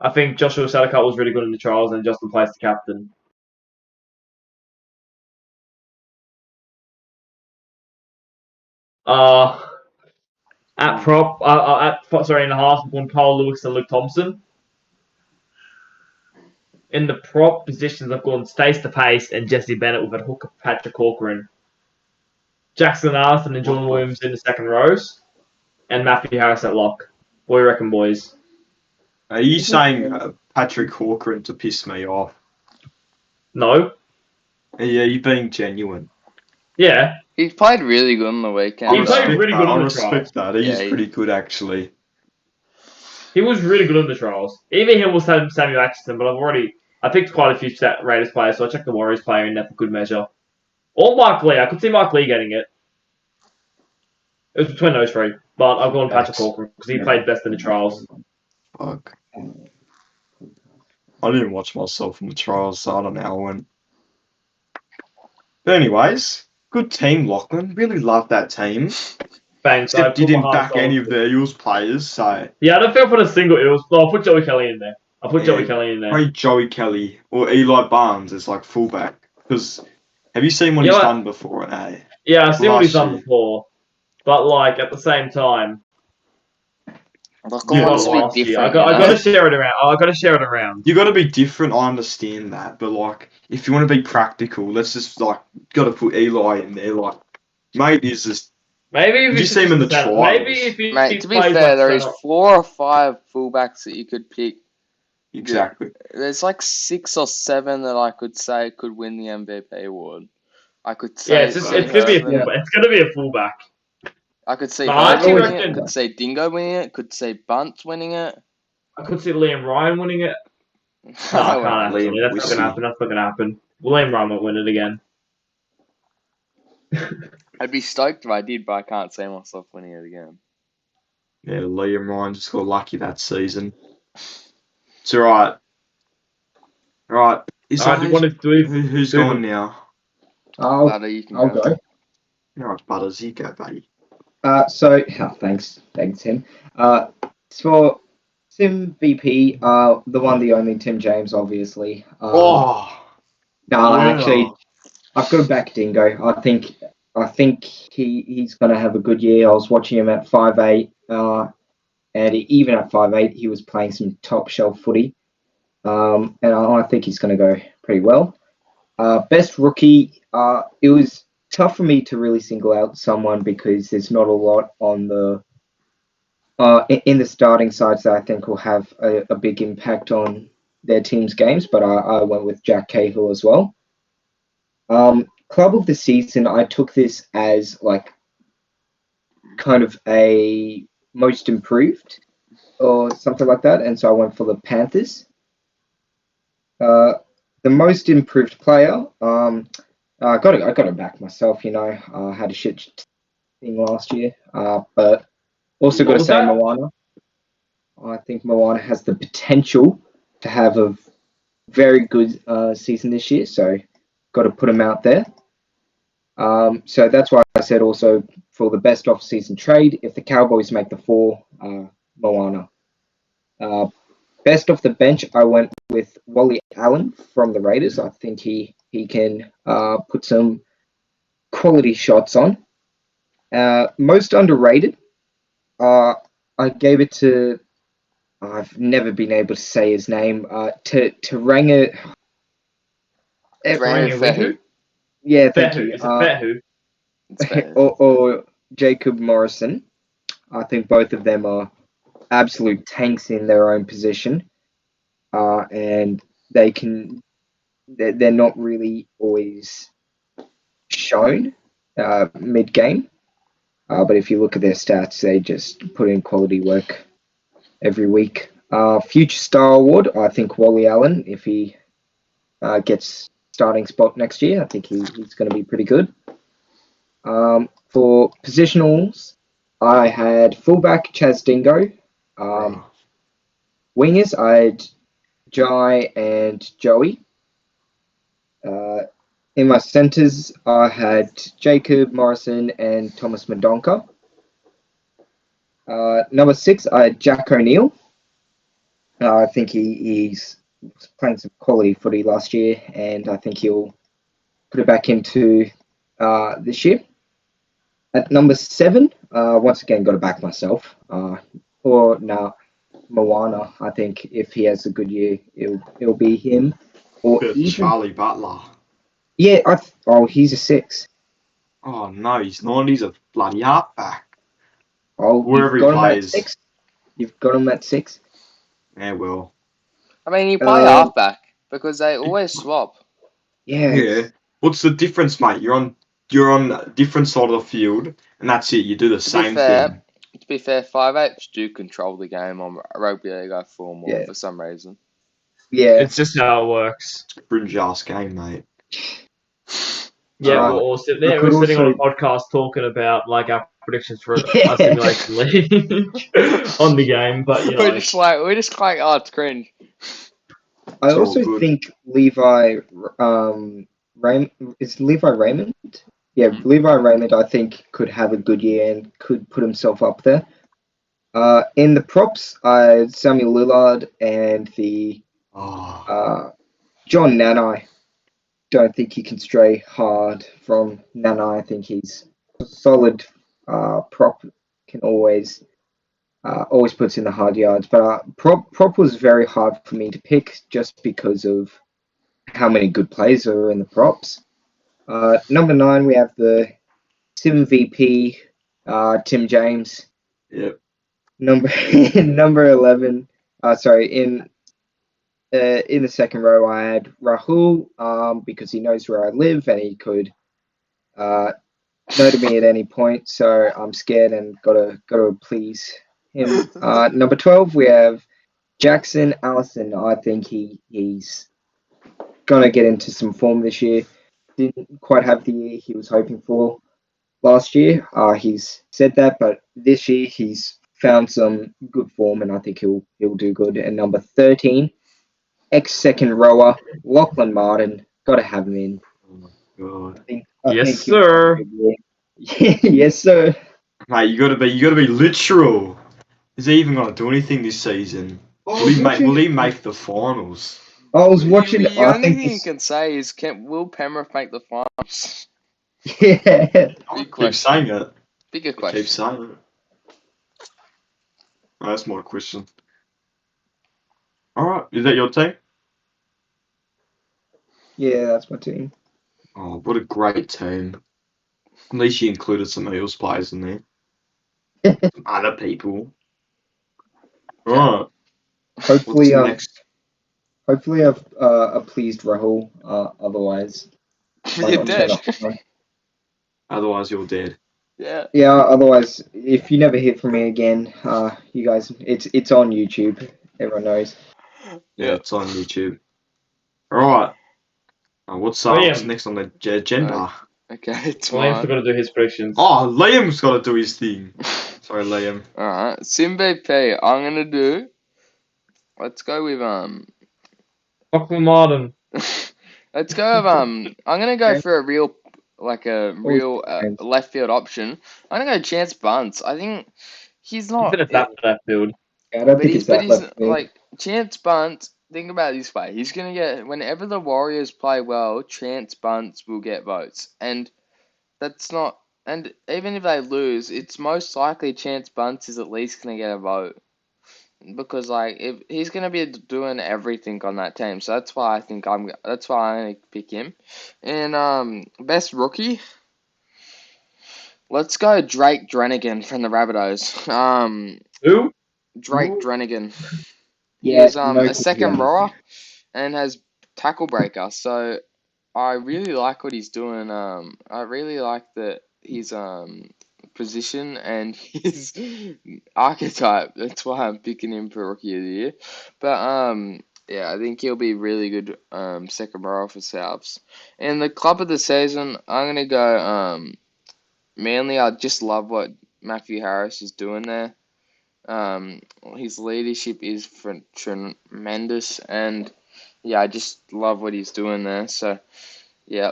I think Joshua Saddlecart was really good in the trials, and Justin Place the captain. At prop, in the half, I've gone Carl Lewis and Luke Thompson. In the prop positions, I've gone Stace the Pace and Jesse Bennett with a hooker Patrick Corcoran. Jackson Arthur and Jordan Williams in the second rows, and Matthew Harris at lock. What do you reckon, boys? Are you saying Patrick Corcoran to piss me off? No. Yeah, you're being genuine. Yeah. He played really good on the weekend. He played really good on the trials. I respect that. He's pretty good, actually. He was really good on the trials. Even him was Samuel Atchison, but I picked quite a few Raiders players, so I checked the Warriors player in there for good measure. Or Mark Lee. I could see Mark Lee getting it. It was between those three, but I've gone Patrick Corcoran because he played best in the trials. Fuck. I didn't watch myself in the trials, so I don't know how it went. But anyways, good team, Lachlan. Really love that team. Thanks. Except you didn't back any of the Eels players, so... Yeah, I don't feel for the single Eels, but I'll put Joey Kelly in there. Play Joey Kelly or Eli Barnes as like fullback. Because have you seen what he's done before? Yeah, I've seen what he's done before. But like at the same time, I gotta share it around. You gotta be different. I understand that, but like if you want to be practical, let's just like gotta put Eli in there. Like, mate is just. Maybe if you see him in the trials. Maybe if he to be fair, there is 4 or 5 fullbacks that you could pick. Exactly. There's like 6 or 7 that I could say could win the MVP award. I could say. Yeah, it's gonna be a fullback. I could see Dingo winning it. Could say Dingo winning it. Could say Bunt winning it. I could see Liam Ryan winning it. No, I can't actually. That's not gonna happen. Liam Ryan won't win it again. I'd be stoked if I did, but I can't see myself winning it again. Yeah, Liam Ryan just got lucky that season. It's alright. Alright. Who's going now? Butter, you can I'll go. Alright, Butters, you go, buddy. Thanks, Tim. For Sim VP, the only Tim James, obviously. Actually, I've got to back Dingo. I think he's going to have a good year. I was watching him at 5'8", and even at 5'8", he was playing some top shelf footy. And I think he's going to go pretty well. Best rookie, it was tough for me to really single out someone because there's not a lot on the in the starting sides that I think will have a big impact on their team's games, but I went with Jack Cahill as well. Club of the season, I took this as like kind of a most improved or something like that, and so I went for the Panthers. The most improved player, I got to back myself. I had a shit thing last year, but also got to say Moana. I think Moana has the potential to have a very good season this year, so got to put him out there. So that's why I said also for the best off-season trade, if the Cowboys make the 4, Moana. Best off the bench, I went with Wally Allen from the Raiders. I think he can put some quality shots on. Most underrated, I gave it to, I've never been able to say his name, to Ranga. Fehu. Yeah, thank you. Is it Fehu? Or Jacob Morrison. I think both of them are absolute tanks in their own position, and they're not really always shown mid-game, but if you look at their stats, they just put in quality work every week. Future Star Award, I think Wally Allen, if he gets starting spot next year, I think he's going to be pretty good. For positionals, I had fullback Chaz Dingo. Wingers, I had Jai and Joey. In my centres, I had Jacob Morrison and Thomas Madonka. Number 6, I had Jack O'Neill. I think he's playing some quality footy last year, and I think he'll put it back into this year. At number 7, once again, got to back myself. Moana. I think if he has a good year, it'll be him. Or even Charlie Butler. yeah. He's a 6. Oh no, he's not. He's a bloody halfback. Oh, Wherever you've he got him at plays. 6. You've got him at 6. Yeah, well. I mean, you play halfback because they always swap. Yeah. Yeah. What's the difference, mate? You're on a different side of the field, and that's it. You do the same thing. To be fair, 5'8" do control the game on rugby league. I feel more Yeah. for some reason. Yeah. It's just how it works. Fringe ass game, mate. Yeah, Uh, we're all sitting there. we could We're sitting on a also- podcast talking about like our predictions for Yeah. our simulation league on the game, but you know, we're just like, oh, it's cringe. I It's all also good. think Levi is Levi Raymond? Yeah, Mhm. Levi Raymond I think could have a good year and could put himself up there. In the props, Samuel Lillard and the Oh, John Nanai. Don't think he can stray hard from Nanai. I think he's a solid prop. Can always puts in the hard yards, but prop was very hard for me to pick just because of how many good players are in the props. Number 9, we have the Sim VP, Tim James. yep. Number 11. In the second row, I had Rahul, because he knows where I live and he could know to me at any point. So I'm scared and gotta please him. Number 12, we have Jackson Allison. I think he's gonna get into some form this year. Didn't quite have the year he was hoping for last year. He's said that, but this year he's found some good form, and I think he'll do good. And number 13, ex-second rower Lachlan Martin. Got to have him in. Oh my god. I Yes, think he'll have a sir. good year. Yes, sir. Mate, you gotta be literal. Is he even gonna do anything this season? Will he make the finals? I was watching. The I only think thing you this, can say is, will Penrith make the finals? yeah. I keep question. saying it. Bigger I keep question. saying it. Oh, that's my question. Alright, is that your team? Yeah, that's my team. Oh, what a great team. At least you included some Eels players in there. Some other people. Alright, what's Hopefully, next? hopefully I've pleased Rahul. Otherwise, might You're not dead. turn up tomorrow. Otherwise you're dead. Yeah. Yeah. Otherwise, if you never hear from me again, you guys, it's on YouTube. Everyone knows. Yeah, it's on YouTube. Alright. What's Liam. next on the agenda? Okay, it's Liam's mine. got to do his predictions. Oh, Liam's got to do his thing. Sorry, Liam. Alright, Simbe P. I'm gonna do. Let's go with Lachlan Martin. Let's go with I'm gonna go for a real left field option. I'm gonna go Chance Bunce. I think he's He's not. been adapted to that field. I don't But think he's it's that left field. like Chance Bunce. Think about it this way: he's gonna get whenever the Warriors play well, Chance Bunce will get votes, and that's not. And even if they lose, it's most likely Chance Bunce is at least gonna get a vote because like if he's gonna be doing everything on that team, so that's why I think That's why I'm gonna pick him. And best rookie. Let's go Drake Drenigan from the Rabbitohs. Who? Drake Ooh. Drenigan. Yeah, He's no a second confusion. rower and has tackle breaker. So I really like what he's doing. I really like his position and his archetype. That's why I'm picking him for rookie of the year. But yeah, I think he'll be really good second rower for Souths. And the club of the season, I'm gonna go Manly. I just love what Matthew Harris is doing there. His leadership is tremendous, and yeah, I just love what he's doing there. So yeah,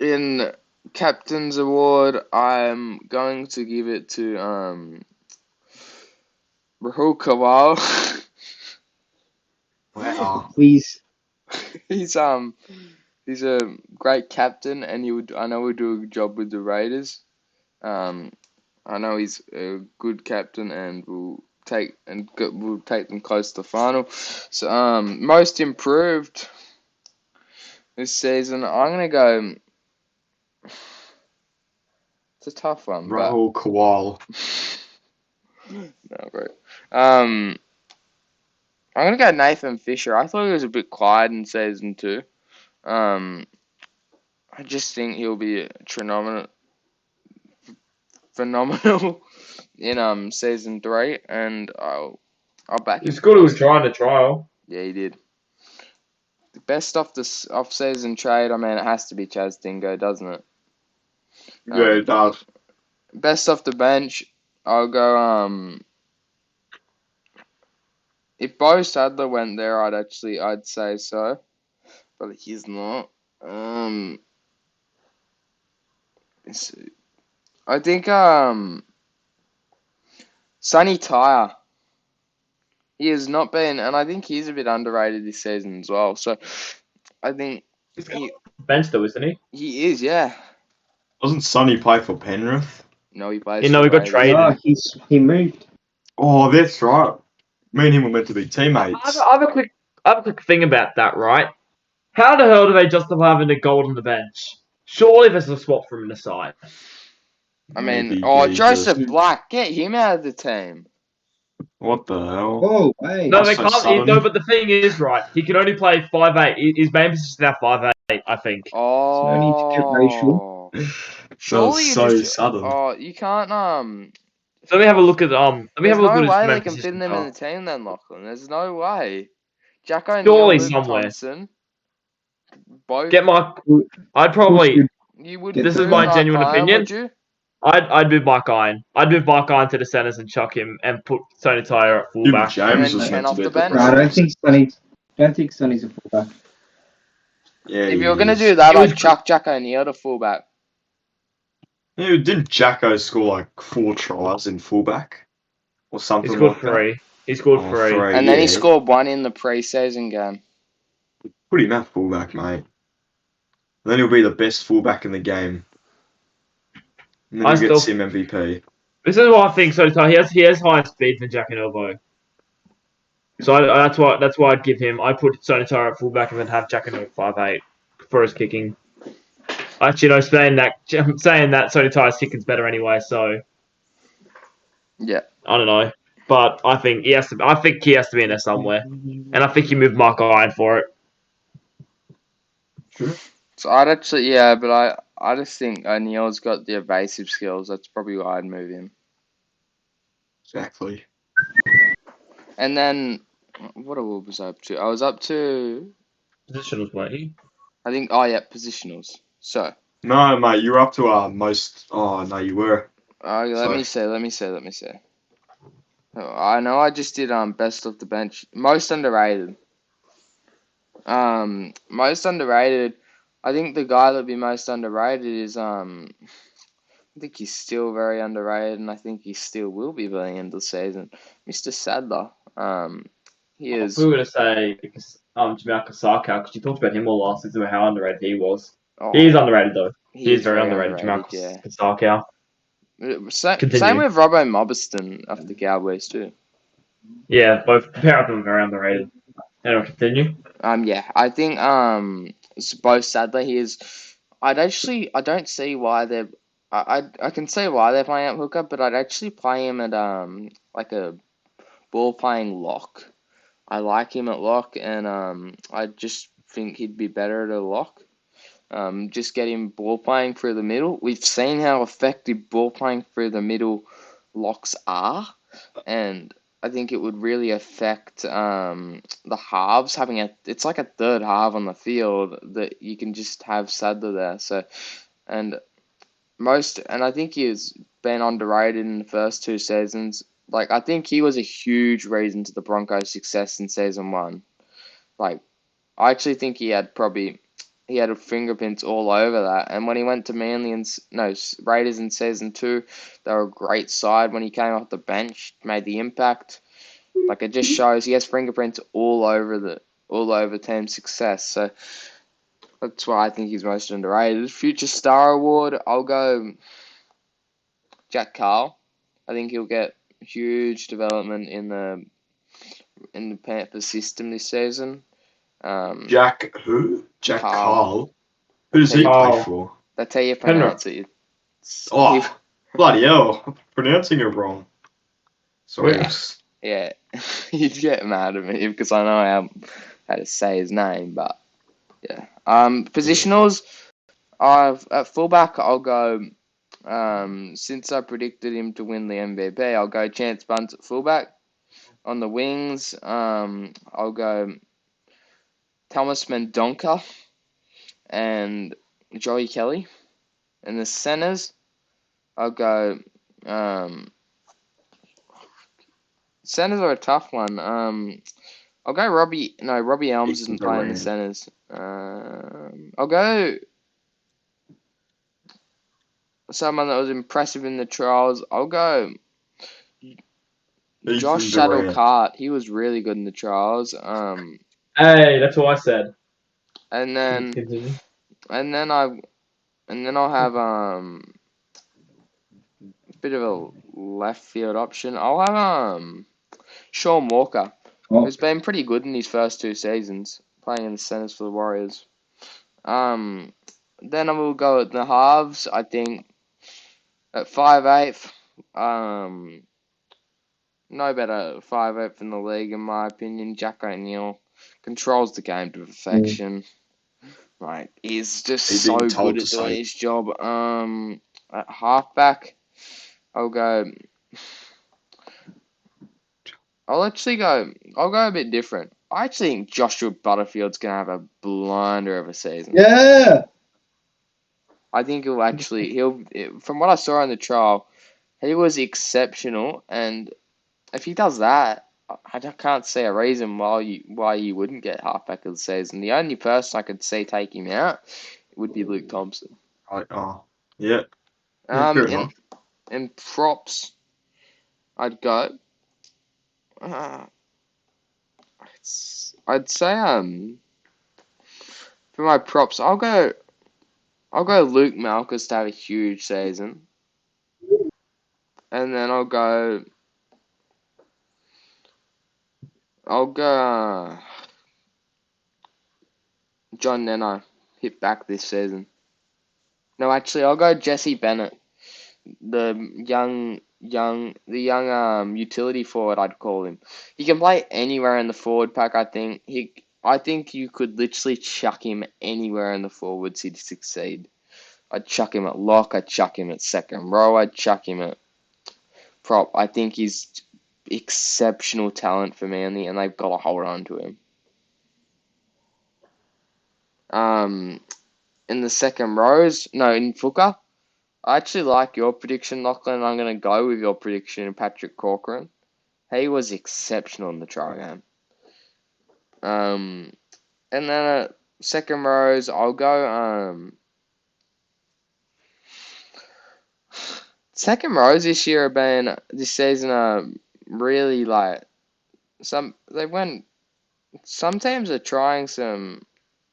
in captain's award, I'm going to give it to Rahul Kawal. Wow. Please. He's a great captain, and I know he'll do a good job with the Raiders. I know he's a good captain, and will take them close to the final. So most improved this season, I'm gonna go. It's a tough one, but Rahul Kawal. no, bro. I'm gonna go Nathan Fisher. I thought he was a bit quiet in season 2. I just think he'll be phenomenal in season 3, and I'll back It's him. good he was trying to trial. Yeah, he did. The best off season trade. I mean, it has to be Chaz Dingo, doesn't it? Yeah, it does. Best off the bench. I'll go. If Bo Sadler went there, I'd say so, but he's not. Let's see. I think Sonny Tyre. He has not been, and I think he's a bit underrated this season as well. So I think He's got bench though, isn't he? he is. Yeah. Doesn't Sonny play for Penrith? No, he plays. You know, for he got Raiders. traded. No, he moved. Oh, that's right. Me and him were meant to be I teammates. have a quick thing about that, right? How the hell do they justify having a gold on the bench? Surely there's a swap from the side. I mean, Maybe he Joseph just- Black, get him out of the team. What the hell? Oh, hey. No, That's they so can't. sudden. No, but the thing is, right? He can only play 5'8". His main position is now 5'8", I think. Oh. no need to get racial. That Surely was you so just. sudden. Oh, you can't. So let me have a look at Let me There's have a look no at his way main they can fit position. them in the team then, Lachlan. There's no way. Jack O'Neill, Surely Luke somewhere. Thompson, both. Get my. I'd probably. You would. This move is my Mark genuine Iron, opinion. Would you? I'd move Mike Iron. I'd move Mike Iron to the centers and chuck him and put Tony Tyre at Even fullback. James And was then meant Chen to off be the at bench. No, I Broncos. don't think Sonny's a fullback. Yeah, If he you're gonna is. do that, He was I'd chuck Jack O'Neill to fullback. Yeah, didn't Jacko score like 4 tries in fullback or He something scored like 3. He scored that? 3. Oh, 3, And then he yeah. scored 1 in the preseason game. Put him at fullback, mate. Then he'll be the best fullback in the game. And then I he gets still- him MVP. This is what I think. So he has higher speed than Jack and Elbow. So that's why I'd give him. I put Sonny Tyre at fullback and then have Jack and Elbow 5'8" for his kicking. Actually, no, saying that Sonny Tyre's kicking's better anyway. So Yeah. I don't know, but I think he has to. I think he has to be in there somewhere, and I think you move Mark Iron for it. Sure. So I'd actually, yeah, but I just think O'Neill's got the evasive skills. That's probably why I'd move him. Exactly. And then, what was I up to? I was up to, Positionals, mate. I think, oh yeah, positionals. So, No, mate, you're up to most. Oh no, you were. let me see. Oh, I know I just did best of the bench, most underrated. Most underrated. I think the guy that'd be most underrated is I think he's still very underrated, and I think he still will be by the end of the season. Mr. Sadler. He is. We were going to say Jamal Kasaka because you talked about him all last season about how underrated he was. Oh, He is underrated though. he is very underrated. Jamal yeah. Kasaka. Same Continue. with Robbo Mobiston of the Cowboys too. Yeah, both pair of them are very underrated. And I'll continue. Yeah, I think both Sadler he is. I don't see why they're. I can see why they're playing at hooker, but I'd actually play him at like a ball playing lock. I like him at lock, and I just think he'd be better at a lock. Just get him ball playing through the middle. We've seen how effective ball playing through the middle locks are, and I think it would really affect the halves having it's like a third half on the field that you can just have Sadler there. So, and and I think he's been underrated in the first 2 seasons. Like, I think he was a huge reason to the Broncos' success in season 1. Like, I actually think he had fingerprints all over that. And when he went to Raiders in season 2, they were a great side. When he came off the bench, made the impact. Like, it just shows he has fingerprints all over team success. So that's why I think he's most underrated. Future Star Award, I'll go Jack Carl. I think he'll get huge development in the Panthers system this season. Jack who? Jack Carl. Carl. Who does he Carl. play for? That's how you pronounce it. Oh, bloody hell. I'm pronouncing it wrong. Sorry. Yeah, you'd get mad at me because I know how to say his name, but yeah. Positionals, at fullback, I'll go. Since I predicted him to win the MVP, I'll go Chance Bunce at fullback. On the wings, I'll go Thomas Mendonca and Joey Kelly. In the centers, I'll go. Centers are a tough one. I'll go Robbie. No, Robbie Elms isn't playing the centers. I'll go someone that was impressive in the trials. I'll go Josh Shadowcart. He was really good in the trials. Hey, that's what I said. And then Continue. I'll have a bit of a left field option. I'll have Sean Walker, who's been pretty good in his first 2 seasons, playing in the centers for the Warriors. Then I will go at the halves. I think at 5'8", no better 5'8" in the league in my opinion. Jack O'Neill controls the game to perfection. Like, he's just so good at doing his job. At halfback, I'll go a bit different. I actually think Joshua Butterfield's going to have a blinder of a season. Yeah. I think from what I saw in the trial, he was exceptional, and if he does that, I can't see a reason why you wouldn't get halfback of the season. The only person I could see take him out would be Luke Thompson. Yeah. In props, I'd go. I'd say for my props, I'll go Luke Malkus to have a huge season, and then I'll go John Neno hit back this season. No, actually, I'll go Jesse Bennett, the young utility forward, I'd call him. He can play anywhere in the forward pack. I think you could literally chuck him anywhere in the forwards, he'd succeed. I'd chuck him at lock. I'd chuck him at second row. I'd chuck him at prop. I think he's exceptional talent for Manly, and they've got to hold on to him. In the second rows, in Fooker, I actually like your prediction, Lachlan. I'm going to go with your prediction in Patrick Corcoran. He was exceptional in the trial game. And then at second rows, I'll go. Second rows this season are really like some teams are trying some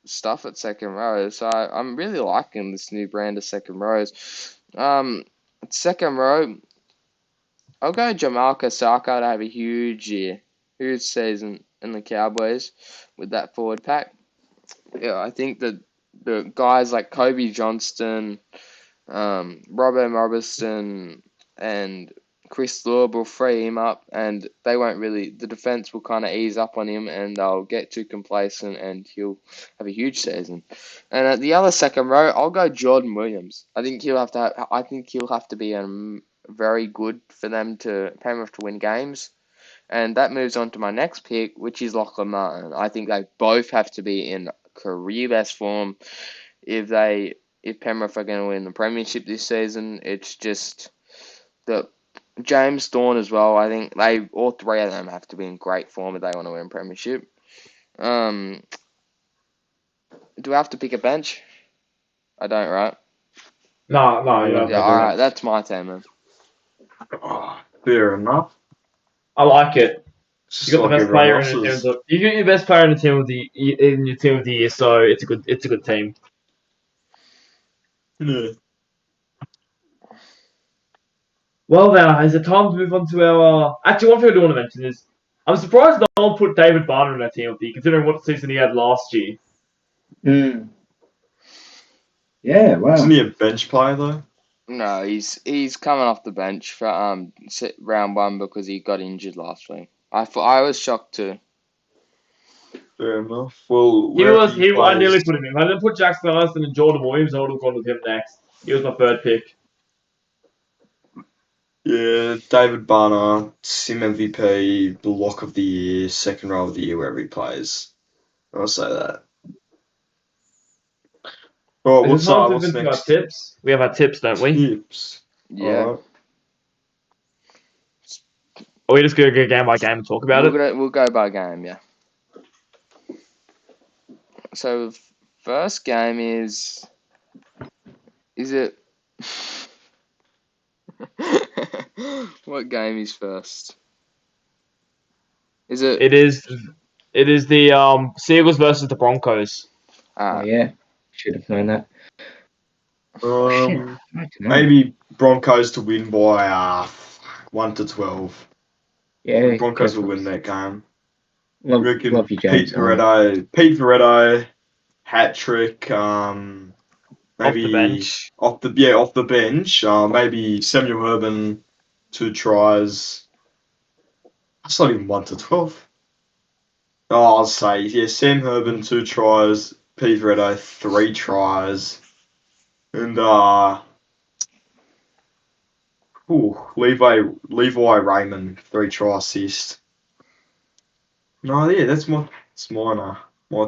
stuff at second rows, so I'm really liking this new brand of second rows. Second row, I'll go Jamal Kasaka to have a huge season in the Cowboys with that forward pack. Yeah, I think that the guys like Kobe Johnston, Robert Robertson, and Chris Lord will free him up, and the defense will kind of ease up on him, and they'll get too complacent, and he'll have a huge season. And at the other second row, I'll go Jordan Williams. I think he'll have to be very good for them to win games. And that moves on to my next pick, which is Lachlan Martin. I think they both have to be in career best form if they if Penrith are going to win the premiership this season. It's just that James Thorne as well. I think all three of them have to be in great form if they want to win premiership. Do I have to pick a bench? I don't, right? No, you Yeah, don't. Yeah, I all don't. right. That's my team, man. Oh, fair enough. I like it. It's You just got the like best everyone player in the else's. team. You get your best player in the team in your team of the year, so it's a good team. Yeah. Well, now is it time to move on to our? Actually, one thing I do want to mention is I'm surprised no one put David Barner in our team of the year, considering what season he had last year. Mm. Yeah, wow. Isn't he a bench player though? No, he's coming off the bench for round one because he got injured last week. I was shocked too. Fair enough. Well, He wherever was. he I nearly plays, put him in. If I didn't put Jackson Armstrong and Jordan Williams, I would have gone with him next. He was my third pick. yeah, David Barner, Sim MVP, block of the year, second row of the year, wherever he plays. I'll say that. Well, Is it time to move what's into our next? tips? We have our tips, don't we? Tips. Yeah, Alright. Or we just go game by game and talk about it? we'll go by game. Yeah. So first game is it? What game is first? Is it? It is the Seagulls versus the Broncos. Oh, yeah. Should have known that. Shit, I don't know. Maybe Broncos to win by 1-12. Yeah, Broncos go will for win it. that game. Love, Reckon love you, James. Pete Veretto, hat trick. Off Maybe the bench. off the bench. Maybe Samuel Urban, 2 tries. That's not even 1-12. Oh, I'll say Sam Urban 2 tries, Pete Veretto 3 tries, and Levi Raymond 3 try assist. No, yeah, that's my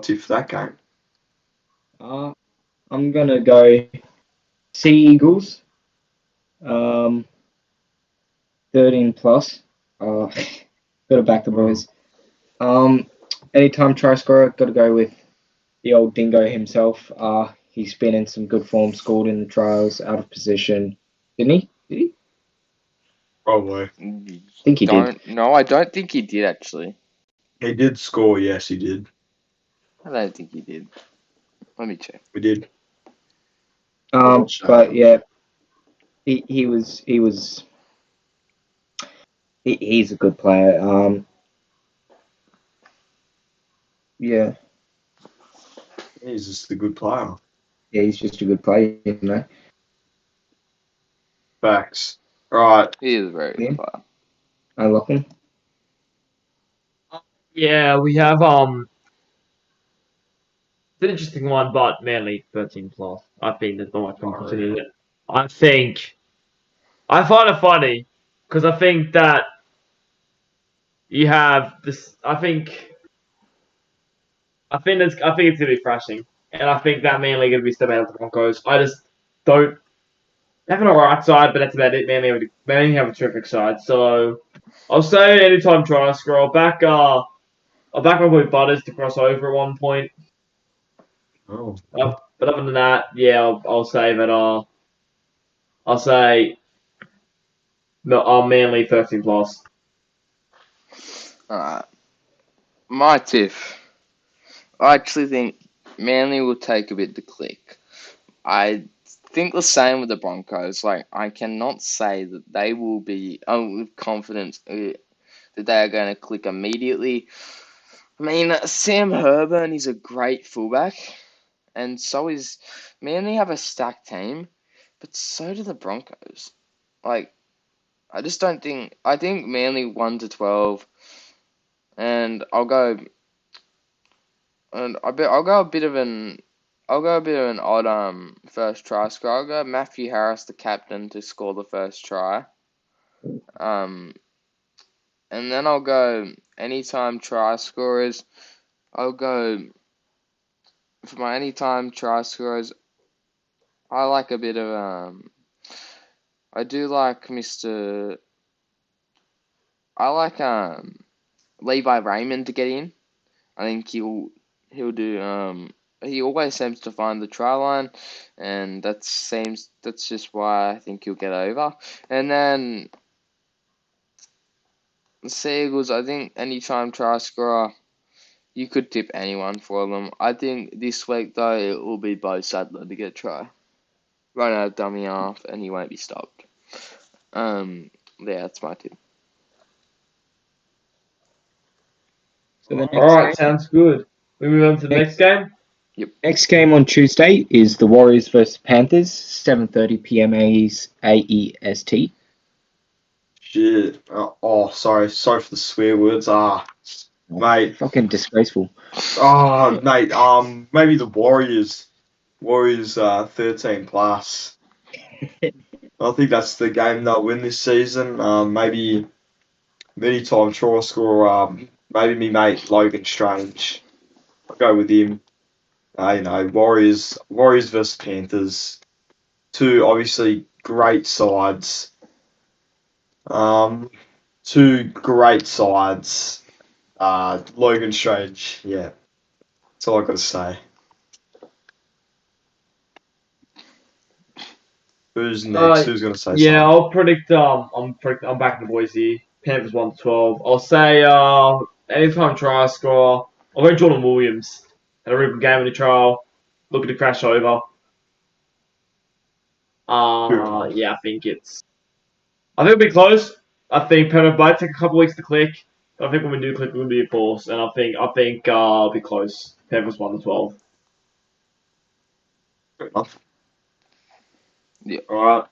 tip for that game. I'm gonna go Sea Eagles. 13 plus. Gotta back the boys. Anytime try scorer, gotta go with the old dingo himself. He's been in some good form, scored in the trials, out of position. Didn't he? Did he? Probably. I think he did. No, I don't think he did actually. He did score, yes, he did. I don't think he did. Let me check. We did. But yeah, he's a good player. Yeah, He's just a good player. yeah, he's just a good player, you know. Facts. Right. He is a very Yeah. good player. I like him. Yeah, we have it's an interesting one, but Manly 13 plus. I think there's not much more to consider it. I find it funny because I think that you have this. I think it's gonna be thrashing, and I think that Manly are gonna be stepping out of the Broncos. I just don't. They have an alright side, but that's about it. Manly have a terrific side, so I'll say anytime try score. I'll back my boy Butters to cross over at one point. Oh. But other than that, yeah, I'll say that. I'll say no. Manly 13 plus. Alright. My tip. I actually think Manly will take a bit to click. I think the same with the Broncos. Like, I cannot say that they will be with confidence that they are going to click immediately. I mean, Sam Herburn is a great fullback, and so is Manly have a stacked team, but so do the Broncos. Like, I just don't think. I think Manly 1-12, and I'll go a bit of an odd first try score. I'll go Matthew Harris, the captain, to score the first try. And then I'll go anytime try scorers. I'll go for my anytime try scorers. I like a bit of I do like I like Levi Raymond to get in. I think he'll do he always seems to find the try line, and that's just why I think he'll get over. And then the Seagulls, I think anytime try scorer, you could tip anyone for them. I think this week though it will be Bo Sadler to get a try. Run out of dummy half and he won't be stopped. Yeah, that's my tip. So the next All right, game, sounds good. We move on to the next game. next game on Tuesday is the Warriors versus Panthers, 7:30 p.m. AEST. Shit. Sorry for the swear words. Mate. Fucking disgraceful. Mate. Maybe the Warriors. Warriors 13 plus. I think that's the game they'll win this season. Maybe many-time try scorer. Maybe me mate Logan Strange. I'll go with him. Warriors versus Panthers. Two obviously great sides. Two great sides. Logan Strange. Yeah, that's all I got to say. Who's next? Who's gonna say Yeah, something? I'll predict. I'm backing the boys here. Panthers 1-12. I'll say anytime try score. I'll go Jordan Williams. Had a really good game in the trial. Looking to crash over. Yeah, I think it'll be close. I think Penrith might take a couple weeks to click. But I think when we do click, we'll be a force, and I think it'll be close. Panthers 1-12. Good enough. Yeah. All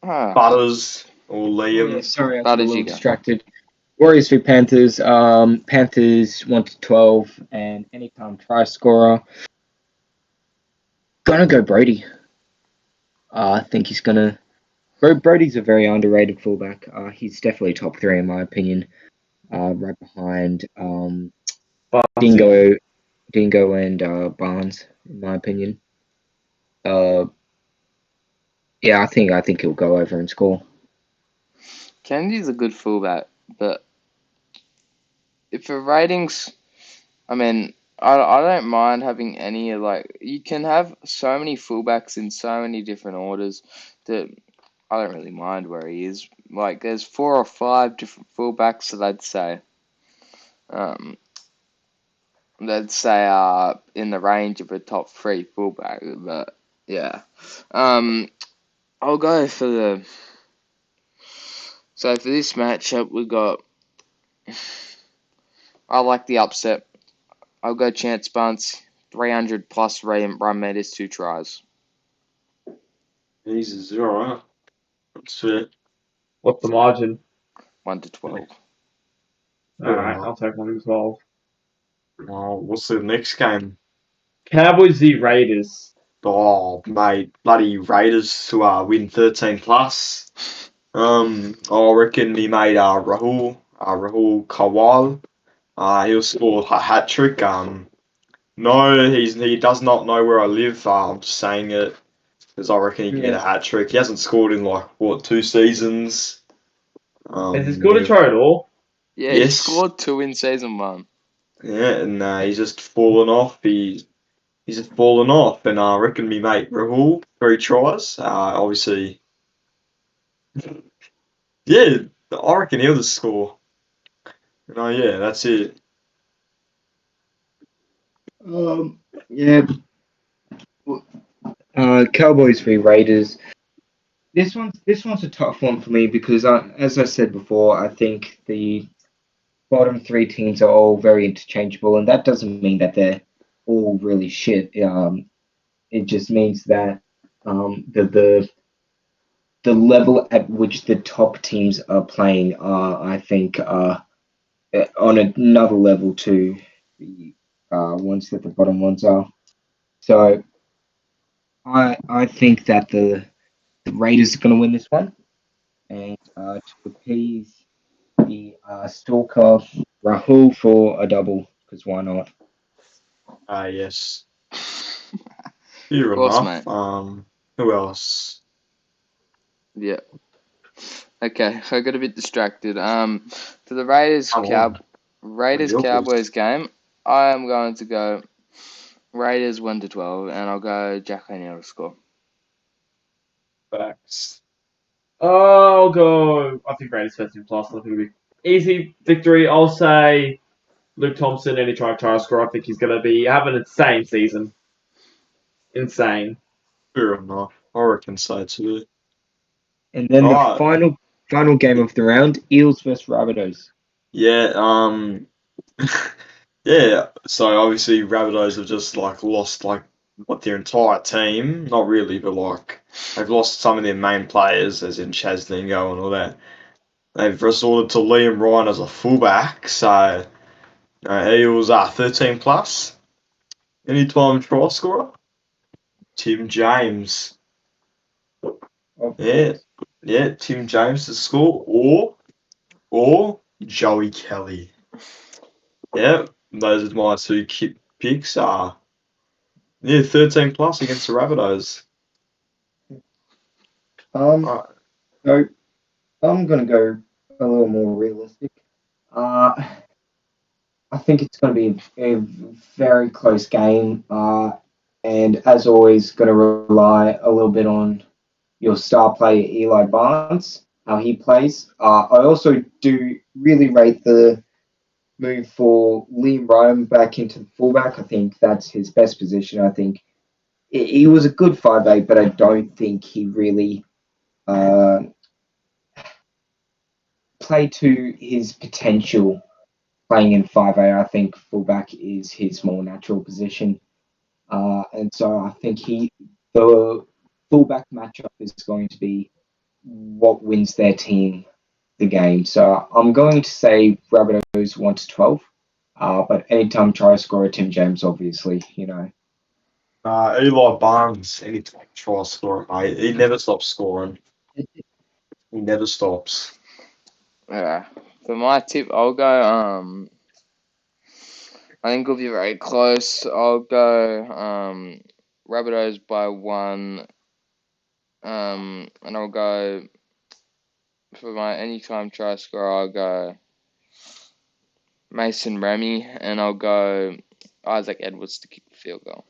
right. Butters or Liam. Yeah, sorry, I How got a did little you go? distracted. Warriors v Panthers. Panthers 1-12, and anytime try scorer. Gonna go Brody. I think he's gonna. Brody's a very underrated fullback. He's definitely top 3 in my opinion. Right behind Dingo and Barnes, in my opinion. Yeah, I think he'll go over and score. Kennedy's a good fullback, but if the ratings, I mean, I don't mind having any you can have so many fullbacks in so many different orders that I don't really mind where he is. Like there's 4 or 5 different fullbacks that I'd say in the range of a top 3 fullback, but yeah. I'll go for the. So for this matchup, we got. I like the upset. I'll go Chance Bunce, 300 plus run meters, 2 tries. Jesus, all right. That's fair. What's the margin? 1-12. All right, I'll take 1-12. What's the next game? Cowboys v Raiders. Oh, mate, bloody Raiders to win 13 plus. I reckon me mate Rahul Kawal. He'll score a hat trick. No, he does not know where I live. I'm just saying it because I reckon he can get a hat trick. He hasn't scored in 2 seasons. Has he scored a try at all? Yeah, Yes. he scored 2 in season 1. Yeah, and he's just fallen off. He's just fallen off, and I reckon me mate Rahul 3 tries. Obviously, yeah, I reckon he'll just score. Yeah, that's it. Yeah. Cowboys v Raiders. This one's a tough one for me because, as I said before, I think the bottom 3 teams are all very interchangeable, and that doesn't mean that they're all really shit. It just means that the level at which the top teams are playing are, I think, on another level to the ones that the bottom ones are. So I think that the Raiders are going to win this one, and to appease the stalker Rahul for a double, because why not? Yes. Fair Of course, enough. Who else? Yeah. Okay, I got a bit distracted. For the Raiders Come on. Raiders Yours. Cowboys game, I am going to go Raiders 1-12, and I'll go Jack O'Neill to score. Facts. I'll go. I think Raiders first in plus. I think it'll be easy victory. I'll say Luke Thompson, any try score. I think he's going to be having an insane season. Insane. Fair enough. I reckon so too. And then the Right. final game of the round, Eels versus Rabbitohs. Yeah, yeah, so obviously Rabbitohs have just like lost like what their entire team. Not really, but like they've lost some of their main players, as in Chaz Dingo and all that. They've resorted to Liam Ryan as a fullback, so Eels are 13 plus. Anytime try scorer. Tim James. Of Yeah. course. Yeah, Tim James to score or Joey Kelly. Yeah, those are my two picks. Yeah, 13 plus against the Rabbitohs. Right. So I'm gonna go a little more realistic. Uh, I think it's going to be a very close game. And as always, going to rely a little bit on your star player Eli Barnes, how he plays. I also do really rate the move for Liam Ryan back into the fullback. I think that's his best position. I think he was a good 5'8", but I don't think he really played to his potential playing in 5'8". I think fullback is his more natural position. And so I think the fullback matchup is going to be what wins their team the game. So I'm going to say Rabbitohs 1-12. But anytime try scorer Tim James, obviously, Eli Barnes, anytime try scorer, mate. He never stops scoring. He never stops. Yeah. For my tip, I'll go. I think it'll be very close. I'll go Rabbitohs by 1. And I'll go for my anytime try scorer. I'll go Mason Remy, and I'll go Isaac Edwards to kick the field goal.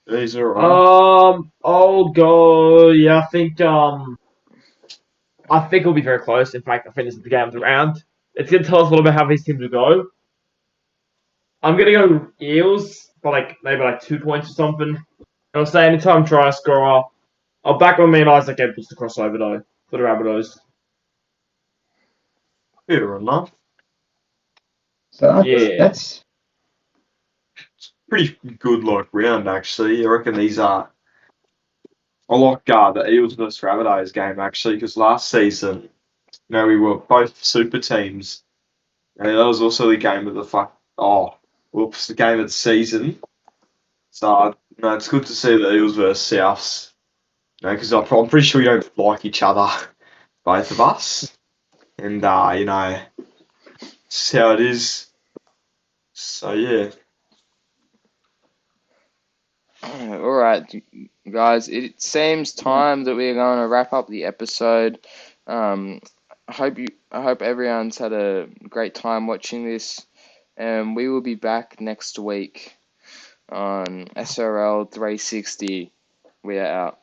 He's alright. I'll go. Yeah, I think it'll be very close. In fact, I think this is the game of the round. It's going to tell us a little bit how these teams will go. I'm going to go Eels for maybe 2 points or something. I'll say anytime try scorer. I'll back on me and Isaac Edwards to cross over though for the Rabbitohs. Fair enough. So Yeah. that's Pretty good round actually. I reckon these are. I like the Eels versus Rabbitohs game actually because last season, we were both super teams, and that was also the game of the game of the season. So it's good to see the Eels versus Souths. Because I'm pretty sure you don't like each other, both of us, and it's how it is. So yeah. All right, guys. It seems time that we're going to wrap up the episode. I hope everyone's had a great time watching this, and we will be back next week on SRL 360. We are out.